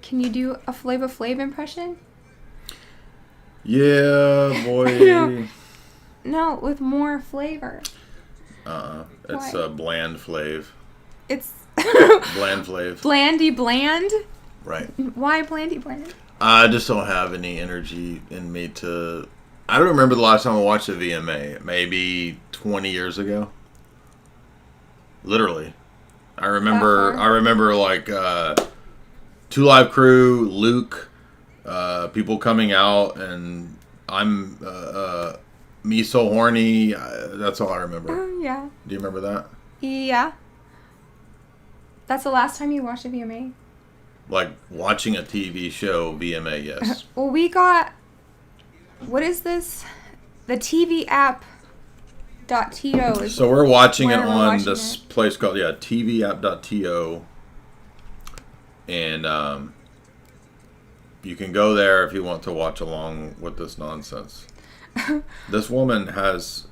Can you do a Flavor Flav impression? Yeah, boy. No, with more flavor. It's a bland flav. It's bland flav. Blandy bland? Right. Why blandy bland? I just don't have any energy in me to... I don't remember the last time I watched a VMA. Maybe 20 years ago. Literally. I remember like Two Live Crew, Luke, people coming out, and I'm me so horny. That's all I remember. Oh, yeah. Do you remember that? Yeah. That's the last time you watched a VMA? Like watching a TV show, VMA, yes. Well, we got... What is this? The TV app .to. So we're watching it on this place called tvapp.to, and you can go there if you want to watch along with this nonsense. This woman has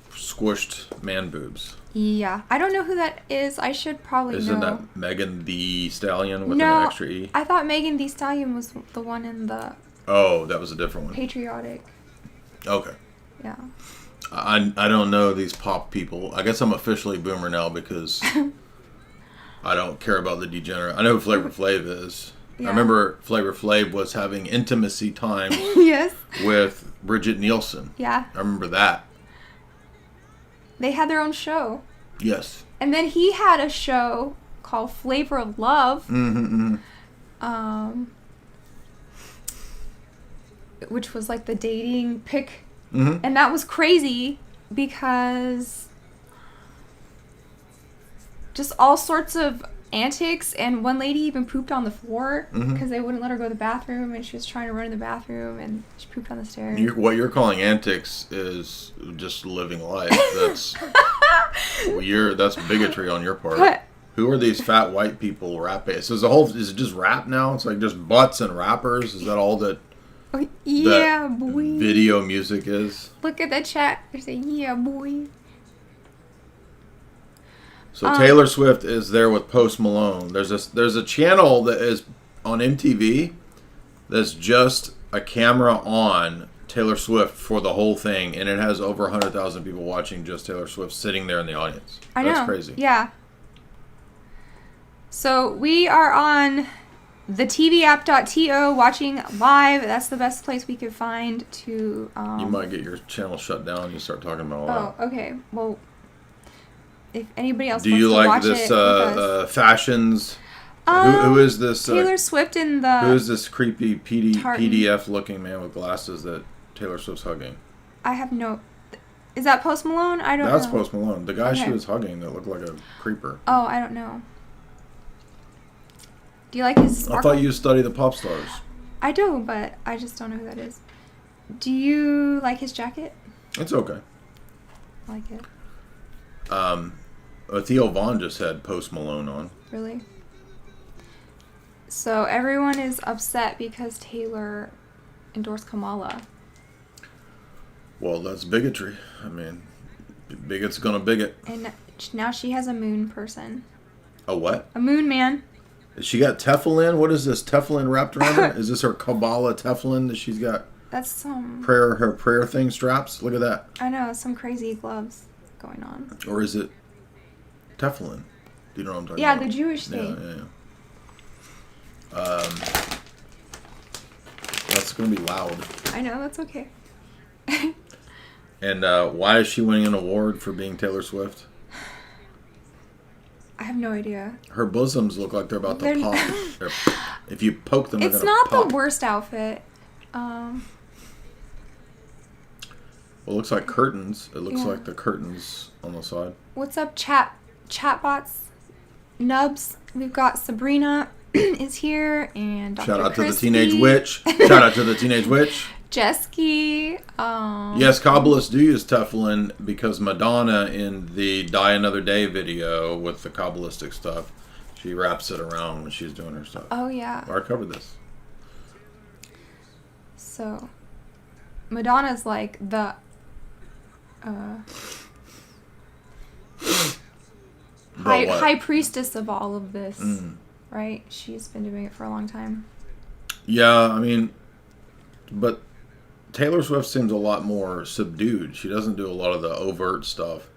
squished man boobs. Yeah, I don't know who that is. I should probably know. Isn't that Megan Thee Stallion with an extra E? I thought Megan Thee Stallion was the one in the... Oh, that was a different one. Patriotic. Okay. Yeah. I don't know these pop people. I guess I'm officially boomer now because I don't care about the degenerate. I know who Flavor Flav is. Yeah. I remember Flavor Flav was having intimacy time yes. with Bridget Nielsen. Yeah. I remember that. They had their own show. Yes. And then he had a show called Flavor of Love. Mm-hmm. Which was like the dating pick. Mm-hmm. And that was crazy because just all sorts of antics, and one lady even pooped on the floor because they wouldn't let her go to the bathroom, and she was trying to run in the bathroom and she pooped on the stairs. What you're calling antics is just living life. That's that's bigotry on your part. What? Who are these fat white people rapping? So is it just rap now? It's like just butts and rappers? Is that all that? Oh, yeah, boy. Video music is? Look at the chat. They say, yeah, boy. So Taylor Swift is there with Post Malone. There's a channel that is on MTV that's just a camera on Taylor Swift for the whole thing, and it has over 100,000 people watching just Taylor Swift sitting there in the audience. I know. That's crazy. Yeah. So we are on the tvapp.to watching live. That's the best place we could find to... You might get your channel shut down and you start talking about all that. Oh, okay. Well, if anybody else Do wants you to like watch this fashions? Who is this? Taylor Swift in the... Who is this creepy PDF-looking man with glasses that Taylor Swift's hugging? I have no... Is that Post Malone? I don't know. That's Post Malone. The guy she was hugging that looked like a creeper. Oh, I don't know. Do you like his sparkle? I thought you studied the pop stars. I do, but I just don't know who that is. Do you like his jacket? It's okay. I like it. Theo Vaughn just had Post Malone on. Really? So everyone is upset because Taylor endorsed Kamala. Well, that's bigotry. I mean, bigot's gonna bigot. And now she has a moon person. A what? A moon man. She got Teflon? What is this? Teflon wrapped around her? Is this her Kabbalah Teflon that she's got? That's some... Her prayer thing straps? Look at that. I know, some crazy gloves going on. Or is it Teflon? Do you know what I'm talking about? Yeah, the Jewish thing. Yeah. That's going to be loud. I know, that's okay. And why is she winning an award for being Taylor Swift? I have no idea. Her bosoms look like they're about to pop. If you poke them, it's not pop. The worst outfit. Well, it looks like curtains. It looks like the curtains on the side. What's up, chatbots? Nubs. We've got Sabrina is here, and Dr. Shout out Christy. to the Teenage Witch. Shout out to the Teenage Witch. Jesky. Yes, Kabbalists do use Teflon because Madonna in the Die Another Day video with the Kabbalistic stuff, she wraps it around when she's doing her stuff. Oh, yeah. I covered this. So, Madonna's like the... high priestess of all of this. right? She's been doing it for a long time. Yeah, I mean, but Taylor Swift seems a lot more subdued. She doesn't do a lot of the overt stuff.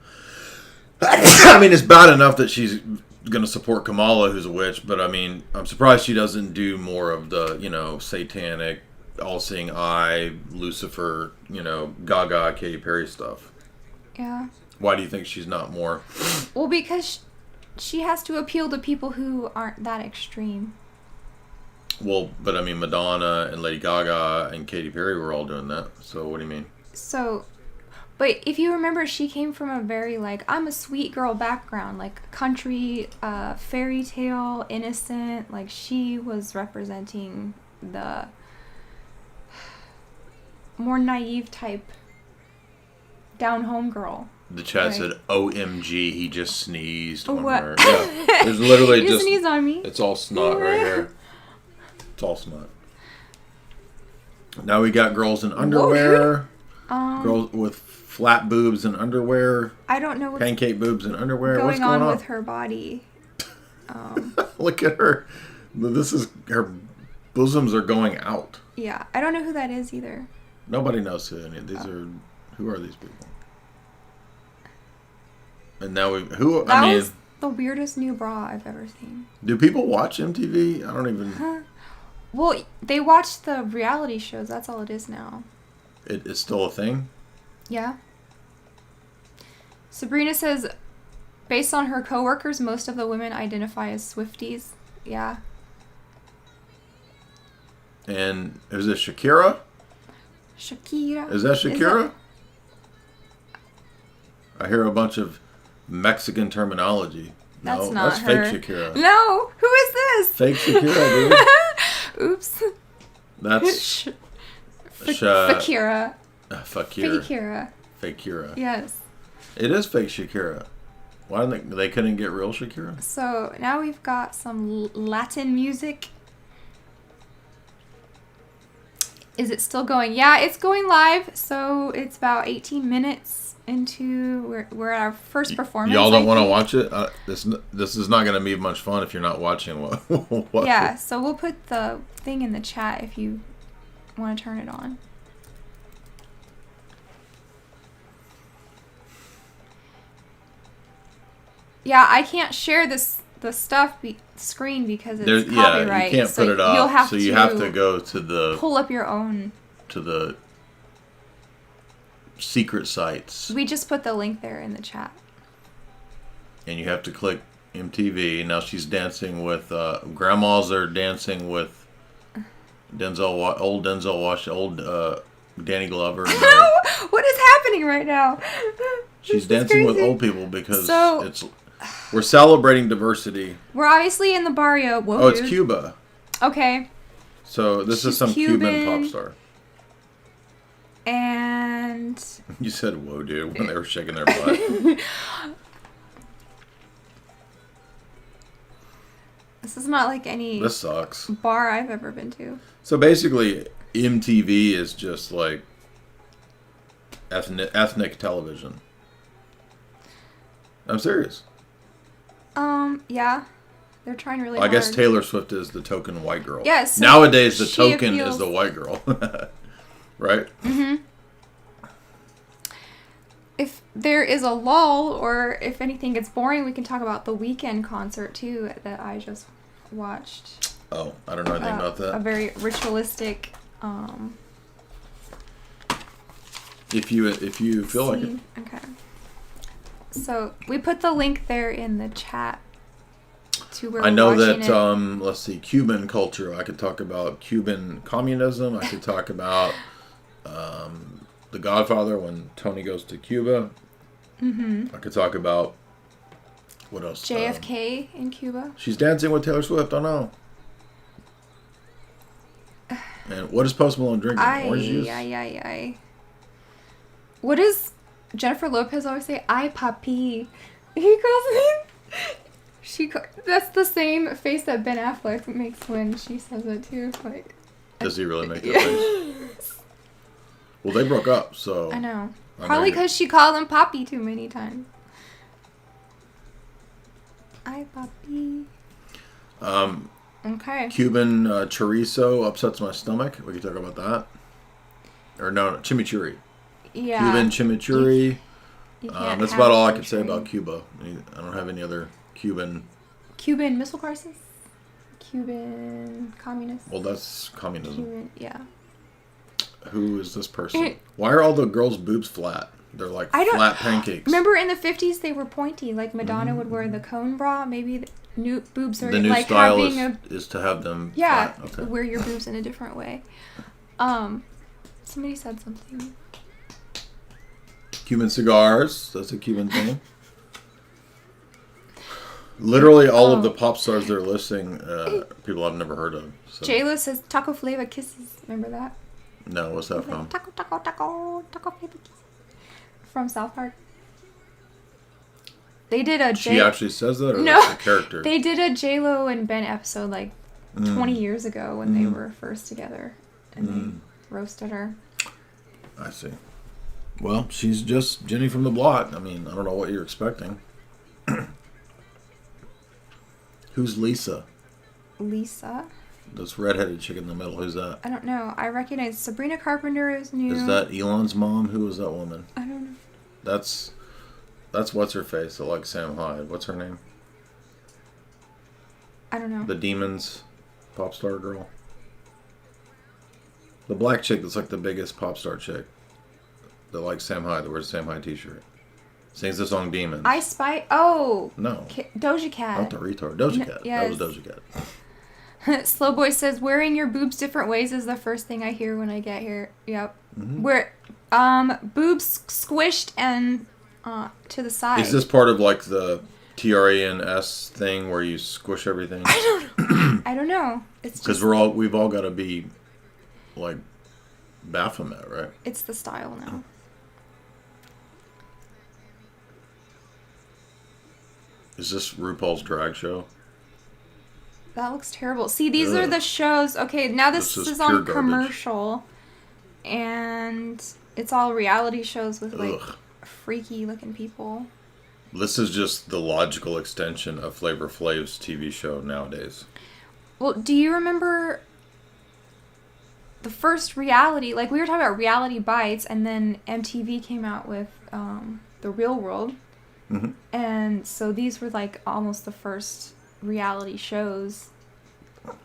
I mean, it's bad enough that she's going to support Kamala, who's a witch, but I mean, I'm surprised she doesn't do more of the, satanic, all-seeing eye, Lucifer, Gaga, Katy Perry stuff. Yeah. Why do you think she's not more? Well, because she has to appeal to people who aren't that extreme. Well, but I mean, Madonna and Lady Gaga and Katy Perry were all doing that. So what do you mean? So, but if you remember, she came from a very, I'm a sweet girl background, country, fairy tale, innocent. She was representing the more naive type down-home girl. The chat said, OMG, he just sneezed on what? her. Yeah, there's literally you sneezed on me. It's all snot right here. It's all snot. Now we got girls in underwear. Girls with flat boobs and underwear. I don't know what's pancake boobs and underwear. What's going on with her body. Look at her. This is her bosoms are going out. Yeah, I don't know who that is either. Nobody knows who any of these are. Who are these people? And now That was the weirdest new bra I've ever seen. Do people watch MTV? I don't even. Well, they watch the reality shows. That's all it is now. It's still a thing? Yeah. Sabrina says, based on her coworkers, most of the women identify as Swifties. Yeah. And is it Shakira? Shakira. Is that Shakira? I hear a bunch of Mexican terminology. That's no, not that's her. fake Shakira. No, who is this? Fake Shakira, dude. Oops. That's Fakira. Fakira. Fakira. Yes. It is fake Shakira. Why didn't they couldn't get real Shakira? So now we've got some Latin music. Is it still going? Yeah, it's going live. So it's about 18 minutes into we're at our first performance. Y'all don't want to watch it? This is not going to be much fun if you're not watching what Yeah, so we'll put the thing in the chat if you want to turn it on. Yeah, I can't share the screen because it's copyright. Yeah, you can't put it up. You have to go to the pull up your own to the secret sites. We just put the link there in the chat. And you have to click MTV. Now she's dancing with grandmas are dancing with old Denzel Washington, old Danny Glover. What is happening right now? She's dancing with old people because we're celebrating diversity. We're obviously in the barrio. Whoa, it's Cuba. Okay. So this is some Cuban pop star. And you said "whoa, dude" when they were shaking their butt. This is not like any. This sucks. Bar I've ever been to. So basically, MTV is just like ethnic television. I'm serious. Yeah. They're trying really hard. I guess Taylor Swift is the token white girl. Yes. Yeah, nowadays, the token is the white girl. Right? Mm-hmm. If there is a lull, or if anything gets boring, we can talk about the Weeknd concert, too, that I just watched. Oh, I don't know anything about that. A very ritualistic, If you feel like it. Okay. So, we put the link there in the chat to where I know that, it. Let's see, Cuban culture. I could talk about Cuban communism. I could talk about The Godfather when Tony goes to Cuba. Mm-hmm. I could talk about, what else? JFK in Cuba. She's dancing with Taylor Swift. I know. And what is Post Malone drinking? Orange juice? What does Jennifer Lopez always say? Ay, papi. He calls me. That's the same face that Ben Affleck makes when she says it too. Like, does he really make that face? Well, they broke up, so. I know. Probably because she called him Papi too many times. Ay, papi. Okay. Cuban chorizo upsets my stomach. We can talk about that. Or no, chimichurri. Yeah. Cuban chimichurri. You can't That's have about all I can chimichurri. say about Cuba. I don't have any other Cuban. Cuban Missile Crisis? Cuban communist? Well, that's communism. Cuban, yeah. Who is this person? Why are all the girls' boobs flat? They're like flat pancakes. Remember in the 50s they were pointy. Like Madonna would wear the cone bra. Maybe the new boobs are the new like style having is to have them yeah, flat. Okay. wear your boobs in a different way. Somebody said something. Cuban cigars. That's a Cuban thing. Literally all of the pop stars they're listing, people I've never heard of. So. J-Lo says Taco Flavor Kisses. Remember that? No, what's that from? Taco Flavor Kisses. From South Park. They did a She actually says that, or no, that's a character? They did a J-Lo and Ben episode like 20 years ago when they were first together. And they roasted her. I see. Well, she's just Jenny from the block. I mean, I don't know what you're expecting. Who's Lisa? Lisa? This redheaded chick in the middle. Who's that? I don't know. I recognize Sabrina Carpenter is new. Is that Elon's mom? Who is that woman? I don't know. That's what's her face. I like Sam Hyde. What's her name? I don't know. The Demons pop star girl. The black chick that's like the biggest pop star chick. That likes Sam Hyde. That wears a Sam Hyde t-shirt. Sings the song Demons. I Spy. Oh. No. Doja Cat. Not the retard. Doja Cat. Yes. That was Doja Cat. Slow Boy says wearing your boobs different ways is the first thing I hear when I get here. Yep. Where boobs squished and to the side. Is this part of like the TRANS thing where you squish everything? I don't know. I don't know. It's Because just we've all got to be like Baphomet, right? it's the style now. Is this RuPaul's drag show? That looks terrible. See, these are the shows. Okay, now this is pure on garbage. commercial, and it's all reality shows with like freaky looking people. This is just the logical extension of Flavor Flav's TV show nowadays. Well, do you remember the first reality? Like we were talking about Reality Bites, and then MTV came out with The Real World, and so these were like almost the first reality shows,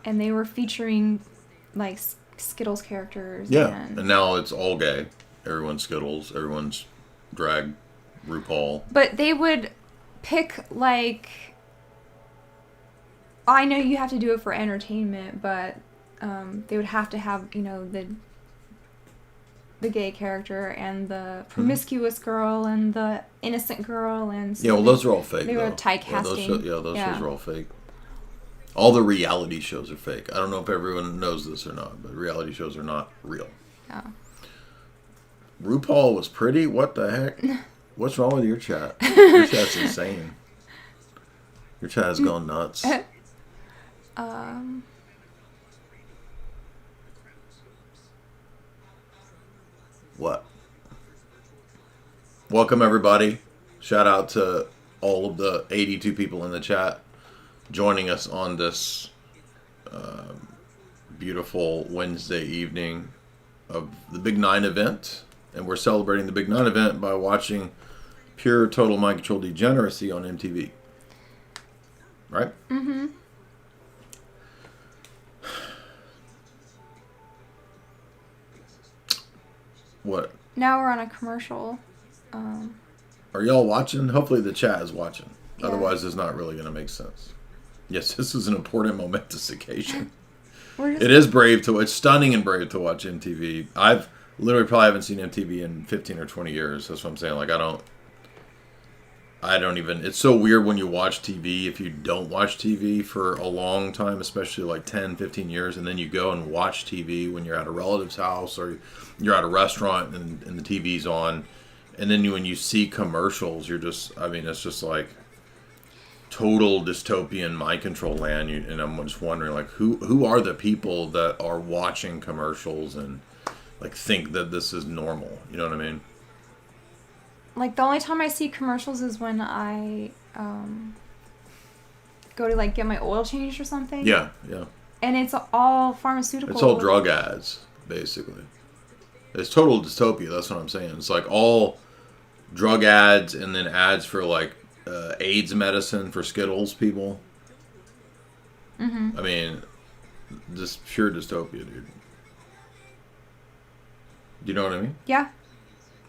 and they were featuring like Skittles characters. Yeah, and now it's all gay. Everyone's Skittles. Everyone's drag RuPaul. But they would pick like, I know you have to do it for entertainment, but they would have to have, you know, the gay character and the promiscuous girl and the innocent girl, and so Yeah, well, those are all fake. they were typecasting. Those shows are all fake. All the reality shows are fake. I don't know if everyone knows this or not, but reality shows are not real. Yeah. RuPaul was pretty? What the heck? What's wrong with your chat? Your chat's insane. Your chat has gone nuts. What? Welcome, everybody. Shout out to all of the 82 people in the chat joining us on this beautiful Wednesday evening of the Big 9 event. And we're celebrating the Big 9 event by watching Pure Total Mind Control Degeneracy on MTV. Right? Mm-hmm. What? Now we're on a commercial. Are y'all watching? Hopefully the chat is watching. Yeah. Otherwise, it's not really going to make sense. Yes, this is an important momentous occasion. We're It is brave to. It's stunning and brave to watch MTV. I've literally probably haven't seen MTV in 15 or 20 years. That's what I'm saying. Like I don't even. It's so weird when you watch TV. If you don't watch TV for a long time, especially like 10, 15 years, and then you go and watch TV when you're at a relative's house or you're at a restaurant and the TV's on, and then when you see commercials, you're just. I mean, it's just like total dystopian mind control land. And I'm just wondering, like, who are the people that are watching commercials and like think that this is normal? You know what I mean? like the only time I see commercials is when I go to like get my oil changed or something. Yeah, yeah. And it's all pharmaceutical. It's all drug ads, basically. It's total dystopia. That's what I'm saying. It's like all drug ads and then ads for like AIDS medicine for Skittles people. I mean, just pure dystopia, dude. Do you know what I mean? Yeah.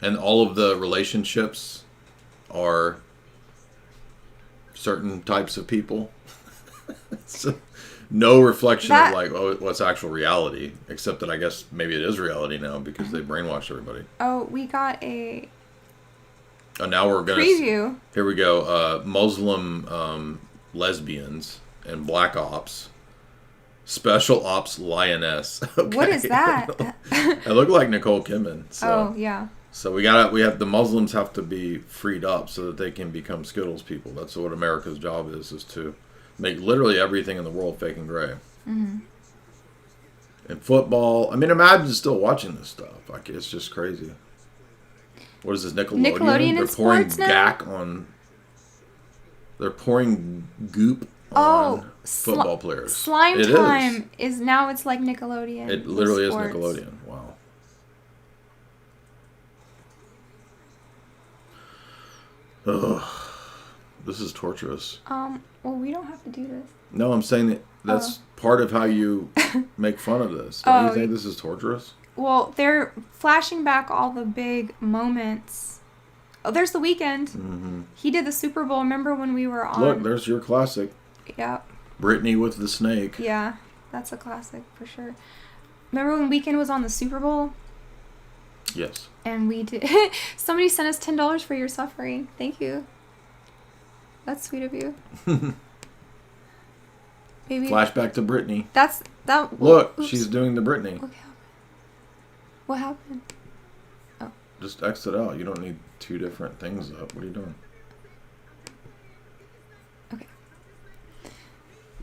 And all of the relationships are certain types of people. So, no reflection of like what's actual reality, except that I guess maybe it is reality now because they brainwashed everybody. Oh, we got a now we're gonna preview. Here we go. Muslim lesbians and black ops. Special ops lioness. Okay. What is that? I look like Nicole Kidman. So. Oh yeah. So we have the Muslims have to be freed up so that they can become Skittles people. That's what America's job is to make literally everything in the world fake and gray. And football. I mean, imagine still watching this stuff. Like, it's just crazy. What is this, Nickelodeon? Nickelodeon They're in pouring sports now? They're pouring goop on football players. Slime It Time is now. It's like Nickelodeon. It literally is sports. Nickelodeon. Wow. Ugh. This is torturous. Well, we don't have to do this. No, I'm saying that's part of how you make fun of this. Don't you think this is torturous? Well, they're flashing back all the big moments. Oh, there's The Weeknd. He did the Super Bowl. Remember when we were on? Look, there's your classic. Yeah. Britney with the snake. Yeah, that's a classic for sure. Remember when Weeknd was on the Super Bowl? Yes. And we did. Somebody sent us $10 for your suffering. Thank you. That's sweet of you. Maybe. Flashback to Britney. That. Look, oops. she's doing the Britney. What happened? Oh. Just exit out. You don't need two different things up. What are you doing? Okay.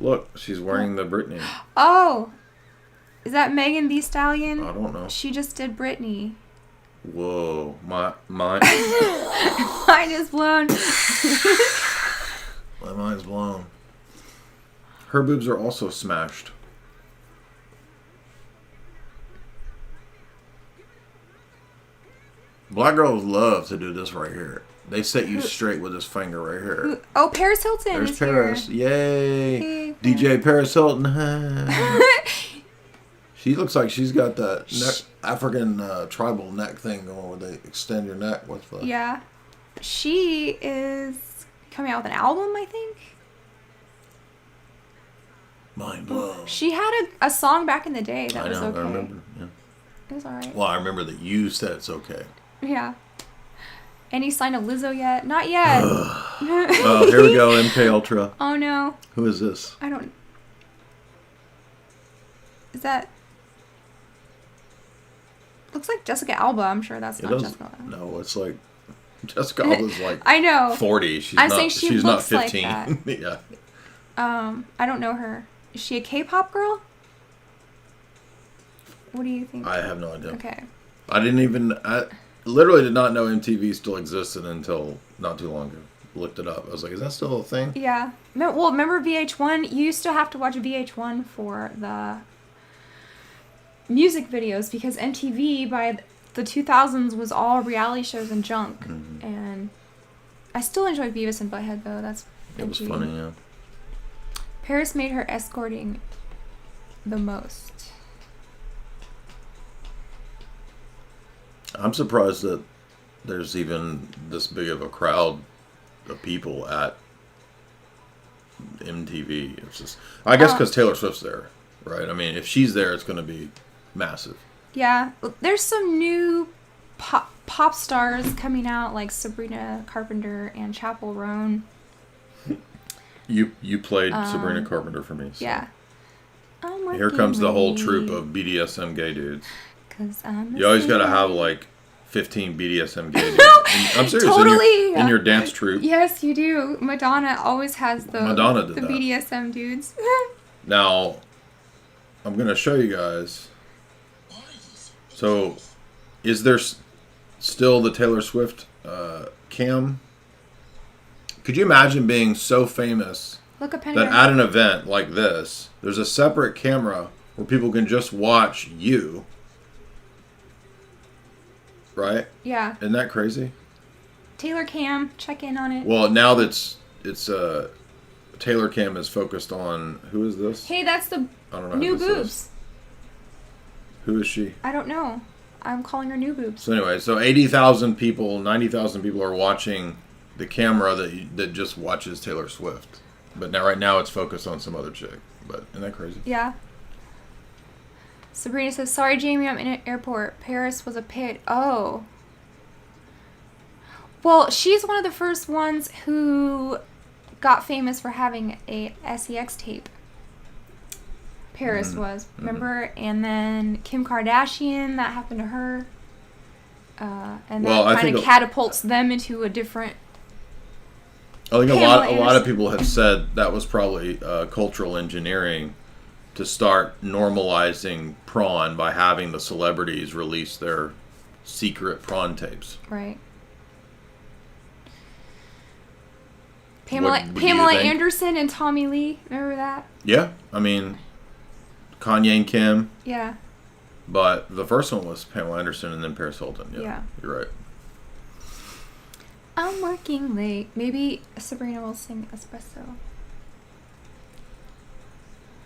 Look, she's wearing the Britney. Oh. Is that Megan Thee Stallion? I don't know. She just did Britney. Whoa. Mine Mine is blown. My mind's blown. Her boobs are also smashed. Black girls love to do this right here. They set you straight with this finger right here. Oh, Paris Hilton There's is Paris. here. Yay. Hey, DJ Paris Hilton. She looks like she's got that African tribal neck thing going where they extend your neck with the... Yeah. She is coming out with an album, I think. Mind blown. She had a song back in the day that was okay. I remember. Yeah. It was alright. Well, I remember that you said it's okay. Yeah. Any sign of Lizzo yet? Not yet. Oh, here we go, MK Ultra. Oh no. Who is this? I don't... Is that... Looks like Jessica Alba. I'm sure that's not Jessica Alba. No, it's like... Jessica Alba's like... I know. 40. She's I'm not, saying she she's looks not 15. like that. Yeah. I don't know her. Is she a K-pop girl? What do you think? I have no idea. Okay. I literally did not know MTV still existed until not too long ago. Looked it up. I was like, is that still a thing? Yeah. Well, remember VH1? You used to have to watch VH1 for the music videos because MTV by the 2000s was all reality shows and junk. Mm-hmm. And I still enjoy Beavis and Butthead though. That's It was MTV. funny, yeah. Paris made her escorting the most. I'm surprised that there's even this big of a crowd of people at MTV. It's just, I guess because Taylor Swift's there, right? I mean, if she's there, it's going to be massive. Yeah. There's some new pop stars coming out like Sabrina Carpenter and Chappell Roan. You played Sabrina Carpenter for me. So. Yeah. Here comes the whole troop of BDSM gay dudes. 'Cause I'm You always got to have like 15 BDSM gay dudes. I'm serious. Totally. In your dance troupe. Yes, you do. Madonna always has the Madonna did that. BDSM dudes. Now, I'm going to show you guys. So, is there still the Taylor Swift cam? Could you imagine being so famous Look up that pentagram. at an event like this, there's a separate camera where people can just watch you. Right? Yeah. Isn't that crazy? Taylor Cam, check in on it. Well, now that it's Taylor Cam is focused on, who is this? Hey, that's the I don't know new who this boobs. is. Who is she? I don't know. I'm calling her new boobs. So anyway, 80,000 people, 90,000 people are watching the camera that just watches Taylor Swift. But now, right now, it's focused on some other chick. But isn't that crazy? Yeah. Sabrina says, sorry, Jamie, I'm in an airport. Paris was a pit. Oh. Well, she's one of the first ones who got famous for having a SEX tape. Paris was, remember? And then Kim Kardashian, that happened to her. And that kind of catapults them into a different... I think a lot of people have said that was probably cultural engineering to start normalizing prawn by having the celebrities release their secret prawn tapes. Right. What Pamela Anderson and Tommy Lee, remember that? Yeah, I mean, Kanye and Kim. Yeah. But the first one was Pamela Anderson and then Paris Hilton. Yeah. You're right. I'm working late. Maybe Sabrina will sing Espresso.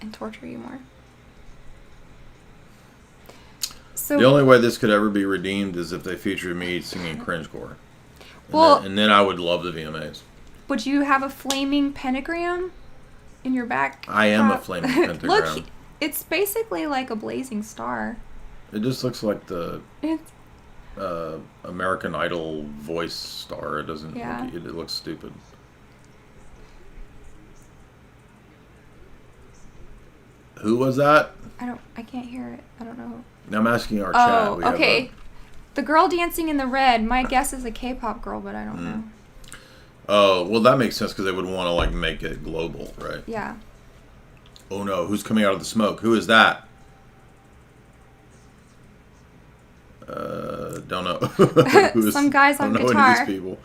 And torture you more. So The only way this could ever be redeemed is if they featured me singing cringecore. And then I would love the VMAs. Would you have a flaming pentagram in your back? I am a flaming pentagram. Look, it's basically like a blazing star. It just looks like the It's American Idol voice star. It doesn't. Yeah. It looks stupid. Who was that? I can't hear it. I don't know. I'm asking our chat. Oh, okay. The girl dancing in the red. My guess is a K-pop girl, but I don't know. Oh, well, that makes sense because they would want to like make it global, right? Yeah. Oh no, who's coming out of the smoke? Who is that? Don't know. Some guys on guitar. guitar. Any of these people.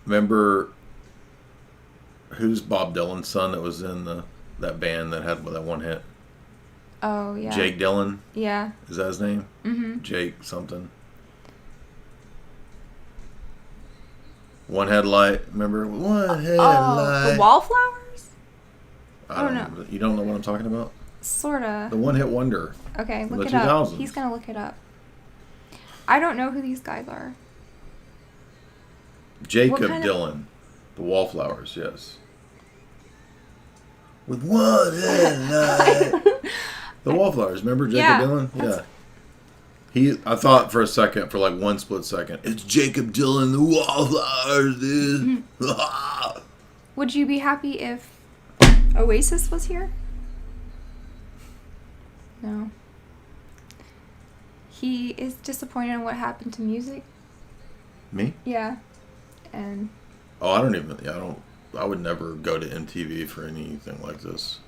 Remember who's Bob Dylan's son that was in that band that had that one hit? Oh yeah. Jake Dylan. Yeah. Is that his name? Mm-hmm. Jake something. One headlight. Remember? One headlight. Oh, the Wallflowers? I don't know. You don't know what I'm talking about? Sorta. The one hit wonder. Okay, from look the it up. 2000s. He's gonna look it up. I don't know who these guys are. Jacob What kind of- Dylan. The Wallflowers, yes. With one headlight. The Wallflowers, remember Jacob Yeah, Dylan? Yeah. I thought for a second, for like one split second, it's Jacob Dylan, the Wallflowers, dude. Would you be happy if Oasis was here? No. He is disappointed in what happened to music. Me? Yeah. And Oh, I would never go to MTV for anything like this.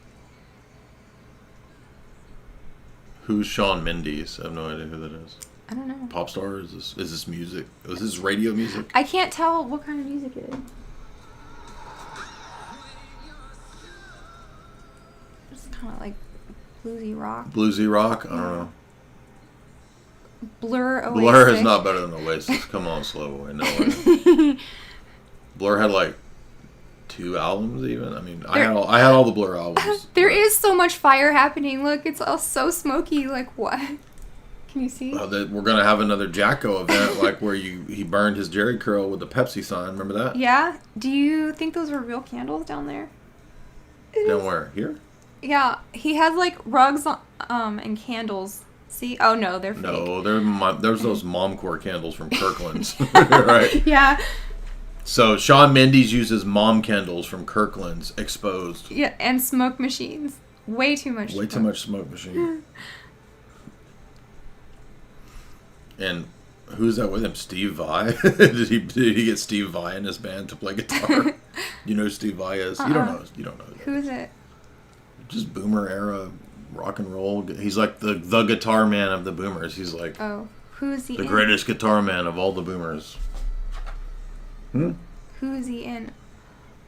Who's Shawn Mendes? I have no idea who that is. I don't know. Pop star? Is this music? Is this radio music? I can't tell what kind of music it is. It's kind of like bluesy rock. Bluesy rock? I don't know. Blur Oasis. Blur is not better than Oasis. Come on, Slow. No way. Blur had like 2 albums even. I mean, I had all the Blur albums. There is so much fire happening. Look, it's all so smoky. Like what? Can you see? We're gonna have another Jacko event, like where he burned his Jerry curl with the Pepsi sign. Remember that? Yeah. Do you think those were real candles down there? Down where? Here? Yeah. He has like rugs and candles. See? Oh no, they're fake. No, there's those Momcore candles from Kirkland's, right? Yeah. So Shawn Mendes uses mom candles from Kirkland's exposed. Yeah, and smoke machines. Way too much. Way too much smoke machine. And who's that with him? Steve Vai? did he get Steve Vai in his band to play guitar? You know who Steve Vai is? You don't know. You don't know. Who is it? Just boomer era rock and roll. He's like the guitar man of the boomers. He's like who's he? the greatest guitar man of all the boomers. Who is he in?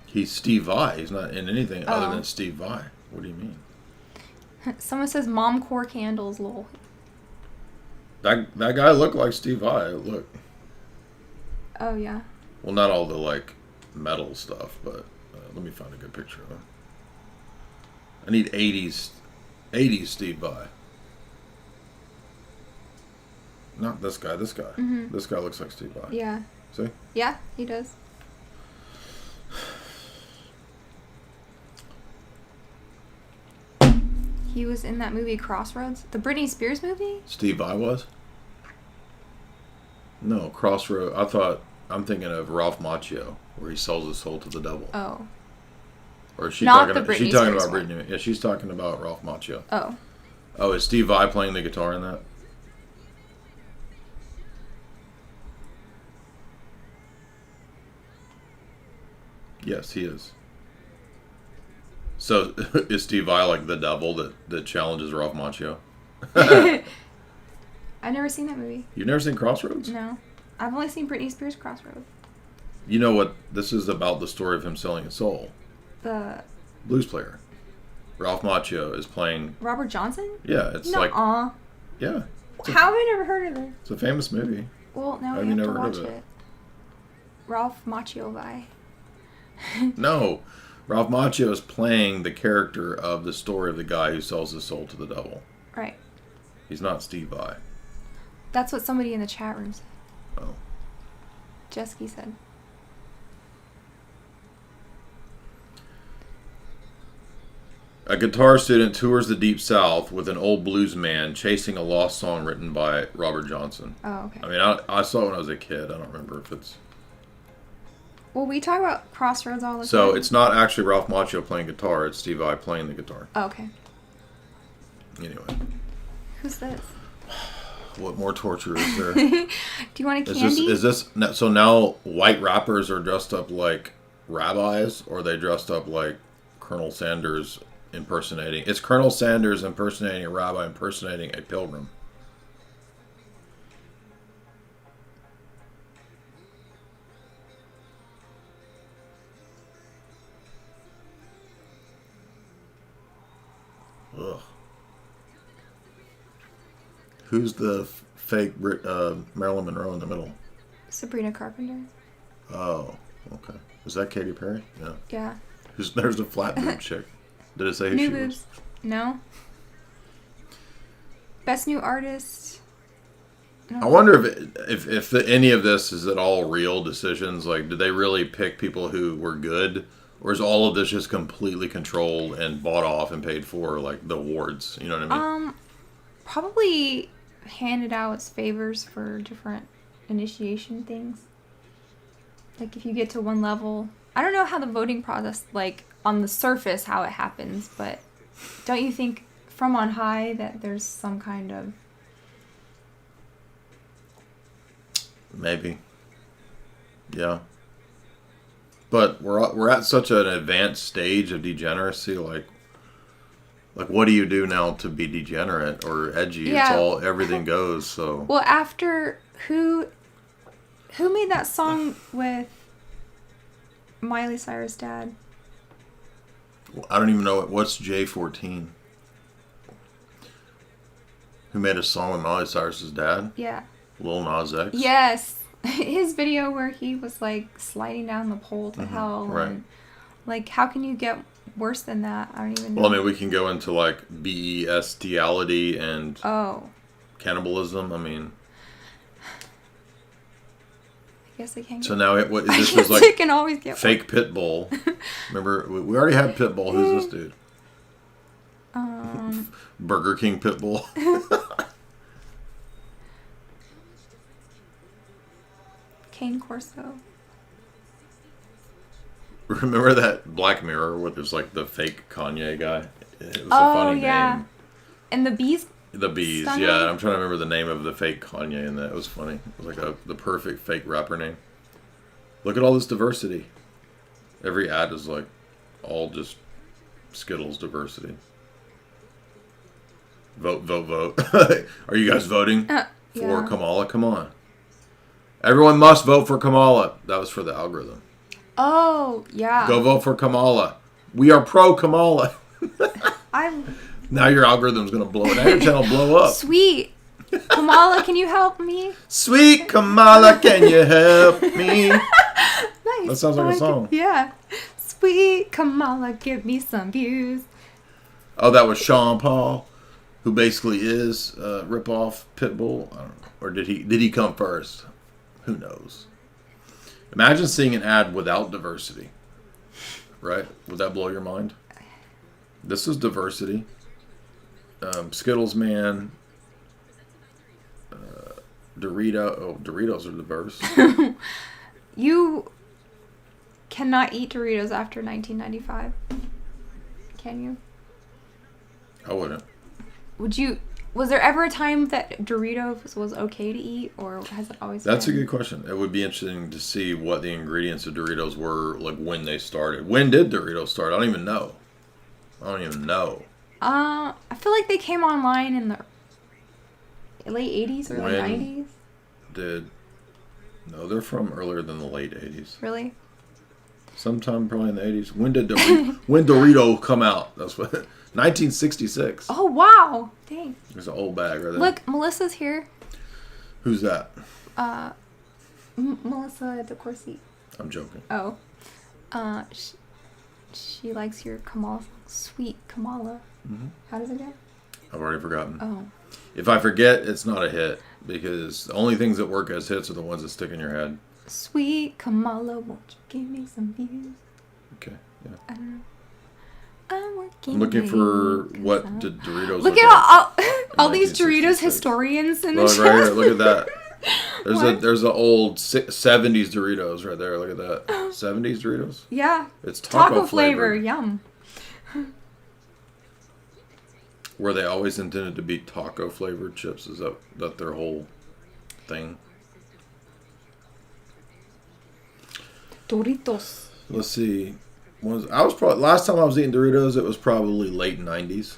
He's Steve Vai. He's not in anything other than Steve Vai. What do you mean? Someone says mom core candles, lol. That guy looked like Steve Vai. Look. Oh, yeah. Well, not all the, like, metal stuff, but let me find a good picture of him. I need 80s Steve Vai. Not this guy, this guy. Mm-hmm. This guy looks like Steve Vai. Yeah. See? Yeah, he does. He was in that movie Crossroads. The Britney Spears movie? Steve Vai was? No, Crossroads. I'm thinking of Ralph Macchio, where he sells his soul to the devil. Oh. Or is she Not talking the about, Britney she talking Spears about one. Britney? Yeah, she's talking about Ralph Macchio. Oh. Oh, is Steve Vai playing the guitar in that? Yes, he is. So, is Steve Vai like the devil that challenges Ralph Macchio? I've never seen that movie. You've never seen Crossroads? No. I've only seen Britney Spears' Crossroads. You know what? This is about the story of him selling his soul. The blues player. Ralph Macchio is playing... Robert Johnson? Yeah, it's Nuh-uh. Yeah. How have I never heard of it? It's a famous movie. Well, now we have to watch it. Ralph Macchio Vai. No. Ralph Macchio is playing the character of the story of the guy who sells his soul to the devil. Right. He's not Steve Vai. That's what somebody in the chat room said. Oh. Jesky said. A guitar student tours the Deep South with an old blues man chasing a lost song written by Robert Johnson. Oh, okay. I mean, I saw it when I was a kid. I don't remember if it's... Well, we talk about Crossroads all the time. So it's not actually Ralph Macchio playing guitar. It's Steve Vai playing the guitar. Oh, okay. Anyway. Who's this? What more torture is there? Do you want a candy? Is this so now white rappers are dressed up like rabbis, or are they dressed up like Colonel Sanders impersonating? It's Colonel Sanders impersonating a rabbi impersonating a pilgrim. Ugh. Who's the fake Marilyn Monroe in the middle? Sabrina Carpenter. Oh, okay. Is that Katy Perry? Yeah. Yeah. There's a flat boob chick. Did it say who New she boobs. was? No. Best new artist. I wonder if any of this is at all real decisions. Like, did they really pick people who were good, or is all of this just completely controlled and bought off and paid for, like the awards? You know what I mean? Probably handed out as favors for different initiation things. Like if you get to one level, I don't know how the voting process, like on the surface, how it happens, but don't you think from on high that there's some kind of... Maybe. Yeah. But we're at such an advanced stage of degeneracy, like what do you do now to be degenerate or edgy? Yeah. It's all, everything goes, so. Well, after who made that song with Miley Cyrus' dad? I don't even know what's J14. Who made a song with Miley Cyrus' dad? Yeah. Lil Nas X? Yes. His video where he was like sliding down the pole to hell. Right. And, like, how can you get worse than that? I don't even know. Well, I mean, we can go into like bestiality and cannibalism. I mean, I guess I can't. So now this I was like you can always get fake Pitbull. Remember, we already had Pitbull. Who's this dude? Burger King Pitbull. Cane Corso. Remember that Black Mirror with this like the fake Kanye guy? It was a funny name. And the bees. The bees, stunning? yeah. I'm trying to remember the name of the fake Kanye in that. It was funny. It was like the perfect fake rapper name. Look at all this diversity. Every ad is like all just Skittles diversity. Vote, vote, vote. Are you guys voting for Kamala? Come on. Everyone must vote for Kamala. That was for the algorithm. Oh, yeah. Go vote for Kamala. We are pro Kamala. I'm Now your algorithm's going to blow. Now your channel blow up. sweet. Kamala, can you help me? Sweet Kamala, can you help me? Nice. That sounds like a song. Yeah. Sweet Kamala, give me some views. Oh, that was Sean Paul, who basically is rip-off Pitbull. I don't know. Or did he come first? Who knows? Imagine seeing an ad without diversity. Right? Would that blow your mind? This is diversity. Skittles Man. Doritos are diverse. You cannot eat Doritos after 1995. Can you? I wouldn't. Would you? Was there ever a time that Doritos was okay to eat, or has it always That's a been? good question. It would be interesting to see what the ingredients of Doritos were, like when they started. When did Doritos start? I don't even know. I feel like they came online in the late 80s, early When 90s. No, they're from earlier than the late 80s. Really? Sometime probably in the 80s. When did Dorito come out? That's what 1966. Oh, wow. Dang. There's an old bag right there. Look, Melissa's here. Who's that? Melissa DeCourcy. I'm joking. Oh. She likes your Kamala song. Sweet Kamala. Mm-hmm. How does it go? I've already forgotten. Oh. If I forget, it's not a hit because the only things that work as hits are the ones that stick in your head. Sweet Kamala, won't you give me some views? Okay, yeah. I don't know. I'm working. I'm looking for late, what 'cause did Doritos Look look at like all in these Doritos 1966? historians in the Look chat. right here. Look at that. What? There's an old 70s Doritos right there. Look at that. 70s Doritos. Yeah. It's taco flavor. flavored. Yum. Were they always intended to be taco flavored chips? Is that their whole thing? Doritos. Let's see. Last time I was eating Doritos, it was probably late 90s.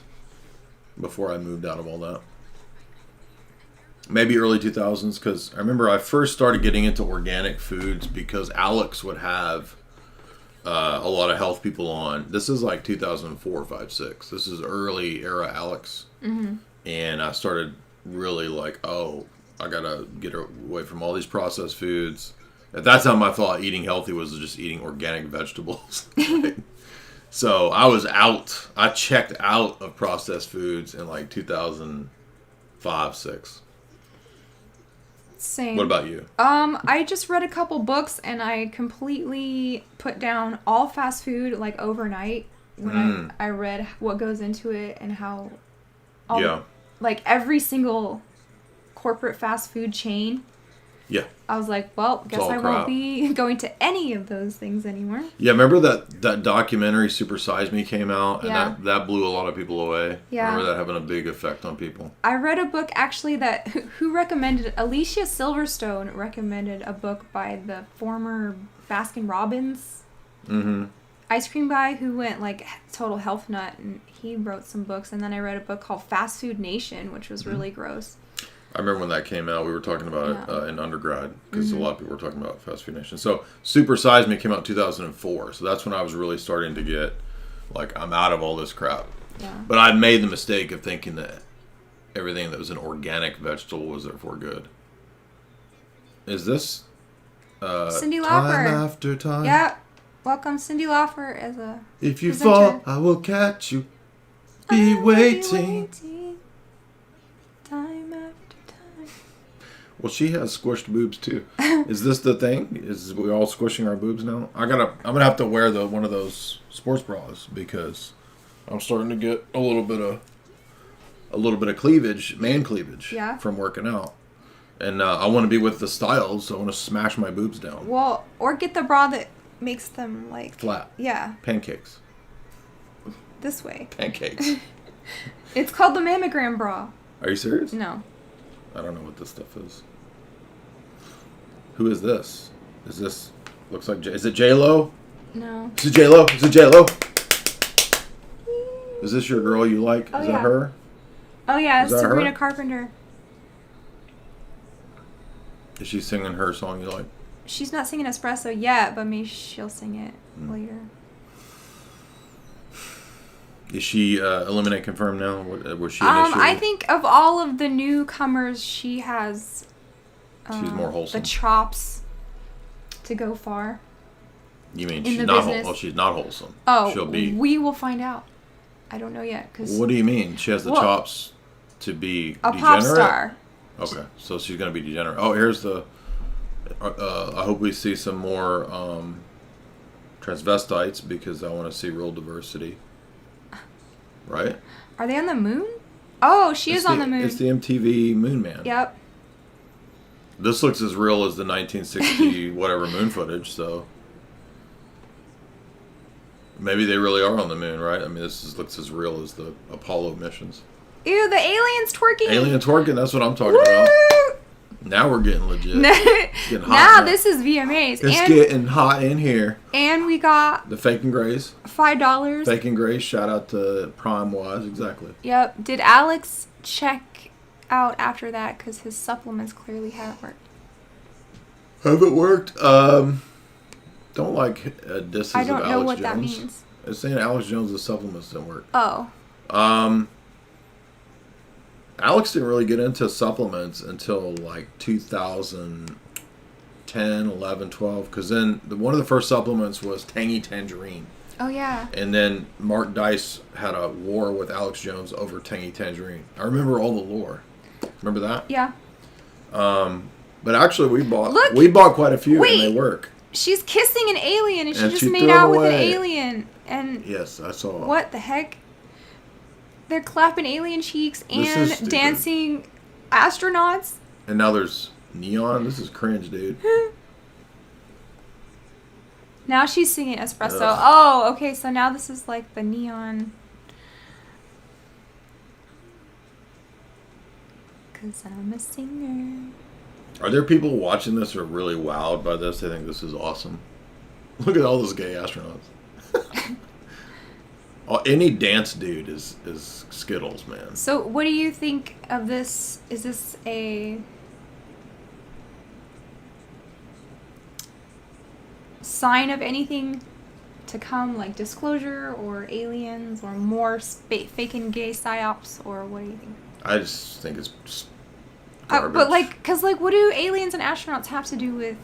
Before I moved out of all that. Maybe early 2000s, because I remember I first started getting into organic foods because Alex would have a lot of health people on. This is like 2004, 5, 6. This is early era Alex. Mm-hmm. And I started really like, oh, I gotta get away from all these processed foods. At that time, I thought eating healthy was just eating organic vegetables. Right? So I was out. I checked out of processed foods in like 2005, 6. Same. What about you? I just read a couple books and I completely put down all fast food like overnight when I read what goes into it and how like every single corporate fast food chain. Yeah. I was like, well, guess I crap. won't be going to any of those things anymore. Yeah, remember that documentary Super Size Me came out and Yeah. that blew a lot of people away? Yeah. Remember that having a big effect on people? I read a book actually that who recommended it? Alicia Silverstone recommended a book by the former Baskin Robbins ice cream guy who went like total health nut, and he wrote some books. And then I read a book called Fast Food Nation, which was really gross. I remember when that came out, we were talking about it in undergrad because a lot of people were talking about Fast Food Nation. So Super Size Me came out in 2004. So that's when I was really starting to get like, I'm out of all this crap. Yeah. But I made the mistake of thinking that everything that was an organic vegetable was therefore good. Is this Cyndi Lauper. Time After Time? Yeah. Welcome Cyndi Lauper as a If you presenter. fall, I will catch you. Be waiting. Time after time. Well, she has squished boobs too. Is this the thing? Is we all squishing our boobs now? I'm gonna have to wear one of those sports bras because I'm starting to get a little bit of cleavage, man cleavage, from working out. And I want to be with the styles, so I want to smash my boobs down. Well, or get the bra that makes them like Flat. Yeah. Pancakes. This way. Pancakes. It's called the mammogram bra. Are you serious? No. I don't know what this stuff is. Who is this? Looks like, is it J-Lo? No. Is it J-Lo? Is it J-Lo? Is this your girl you like? Oh, Is yeah. that her? Oh yeah, Is that Sabrina her? Carpenter. Is she singing her song you like? She's not singing Espresso yet, but maybe she'll sing it later. Is she eliminate confirmed now? Was she initially? I think of all of the newcomers, she has. She's more wholesome. The chops to go far. You mean in she's the not? business. Well, she's not wholesome. Oh, she'll be. We will find out. I don't know yet. What do you mean? She has the chops to be a degenerate? pop star. Okay, so she's gonna be degenerate. Oh, here's the. I hope we see some more transvestites because I want to see real diversity. Right? Are they on the moon? Oh, she is on the moon. It's the MTV Moon Man. Yep. This looks as real as the 1960 whatever moon footage, so maybe they really are on the moon, right? I mean, looks as real as the Apollo missions. Ew, the aliens twerking. Alien twerking, that's what I'm talking about. Now we're getting legit. Getting hot now this is VMAs. It's getting hot in here. And we got the Fake and Grays. $5. Fake and Grays. Shout out to Prime Wise. Exactly. Yep. Did Alex check out after that? Because his supplements clearly haven't worked. Haven't worked? Don't like disses I don't of know Alex what Jones. that means. It's saying Alex Jones' supplements didn't work. Oh. Alex didn't really get into supplements until like 2010, 11, 12. Because then one of the first supplements was Tangy Tangerine. Oh, yeah. And then Mark Dice had a war with Alex Jones over Tangy Tangerine. I remember all the lore. Remember that? Yeah. But actually, we bought quite a few and they work. She's kissing an alien and she just she made threw out it with an away. alien. And yes, I saw. What the heck? They're clapping alien cheeks and dancing astronauts. And now there's neon. This is cringe, dude. Now she's singing Espresso. Ugh. Oh, okay. So now this is like the neon. Because I'm a singer. Are there people watching this who are really wowed by this? They think this is awesome. Look at all those gay astronauts. Any dance dude is Skittles, man. So what do you think of this? Is this a sign of anything to come, like disclosure or aliens or more fake and gay psyops, or what do you think? I just think it's just garbage. But because what do aliens and astronauts have to do with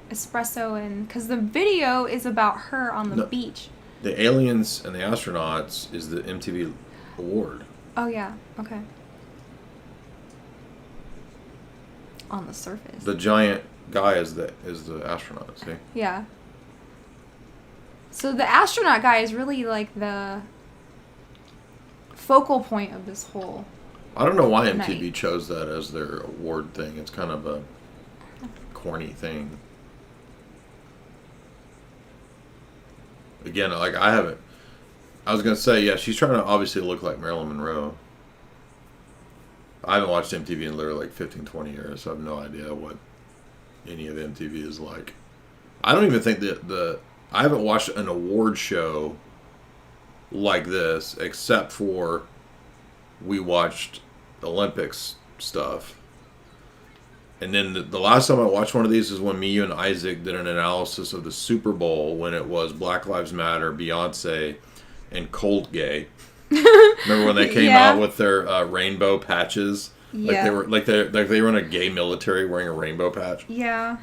Espresso? And because the video is about her on the beach. The aliens and the astronauts is the MTV award. Oh yeah, okay. On the surface. The giant guy is the astronaut. See? Yeah. So the astronaut guy is really like the focal point of this whole. I don't know why MTV night. chose that as their award thing. It's kind of a corny thing. Again, like I was gonna say, yeah, she's trying to obviously look like Marilyn Monroe. I haven't watched MTV in literally like 15, 20 years, so I have no idea what any of MTV is like. I don't even think that I haven't watched an award show like this, except for we watched Olympics stuff. And then the last time I watched one of these is when me, you, and Isaac did an analysis of the Super Bowl when it was Black Lives Matter, Beyonce, and Cold Gay. Remember when they came out with their rainbow patches? Yeah. Like they were in a gay military wearing a rainbow patch. Yeah.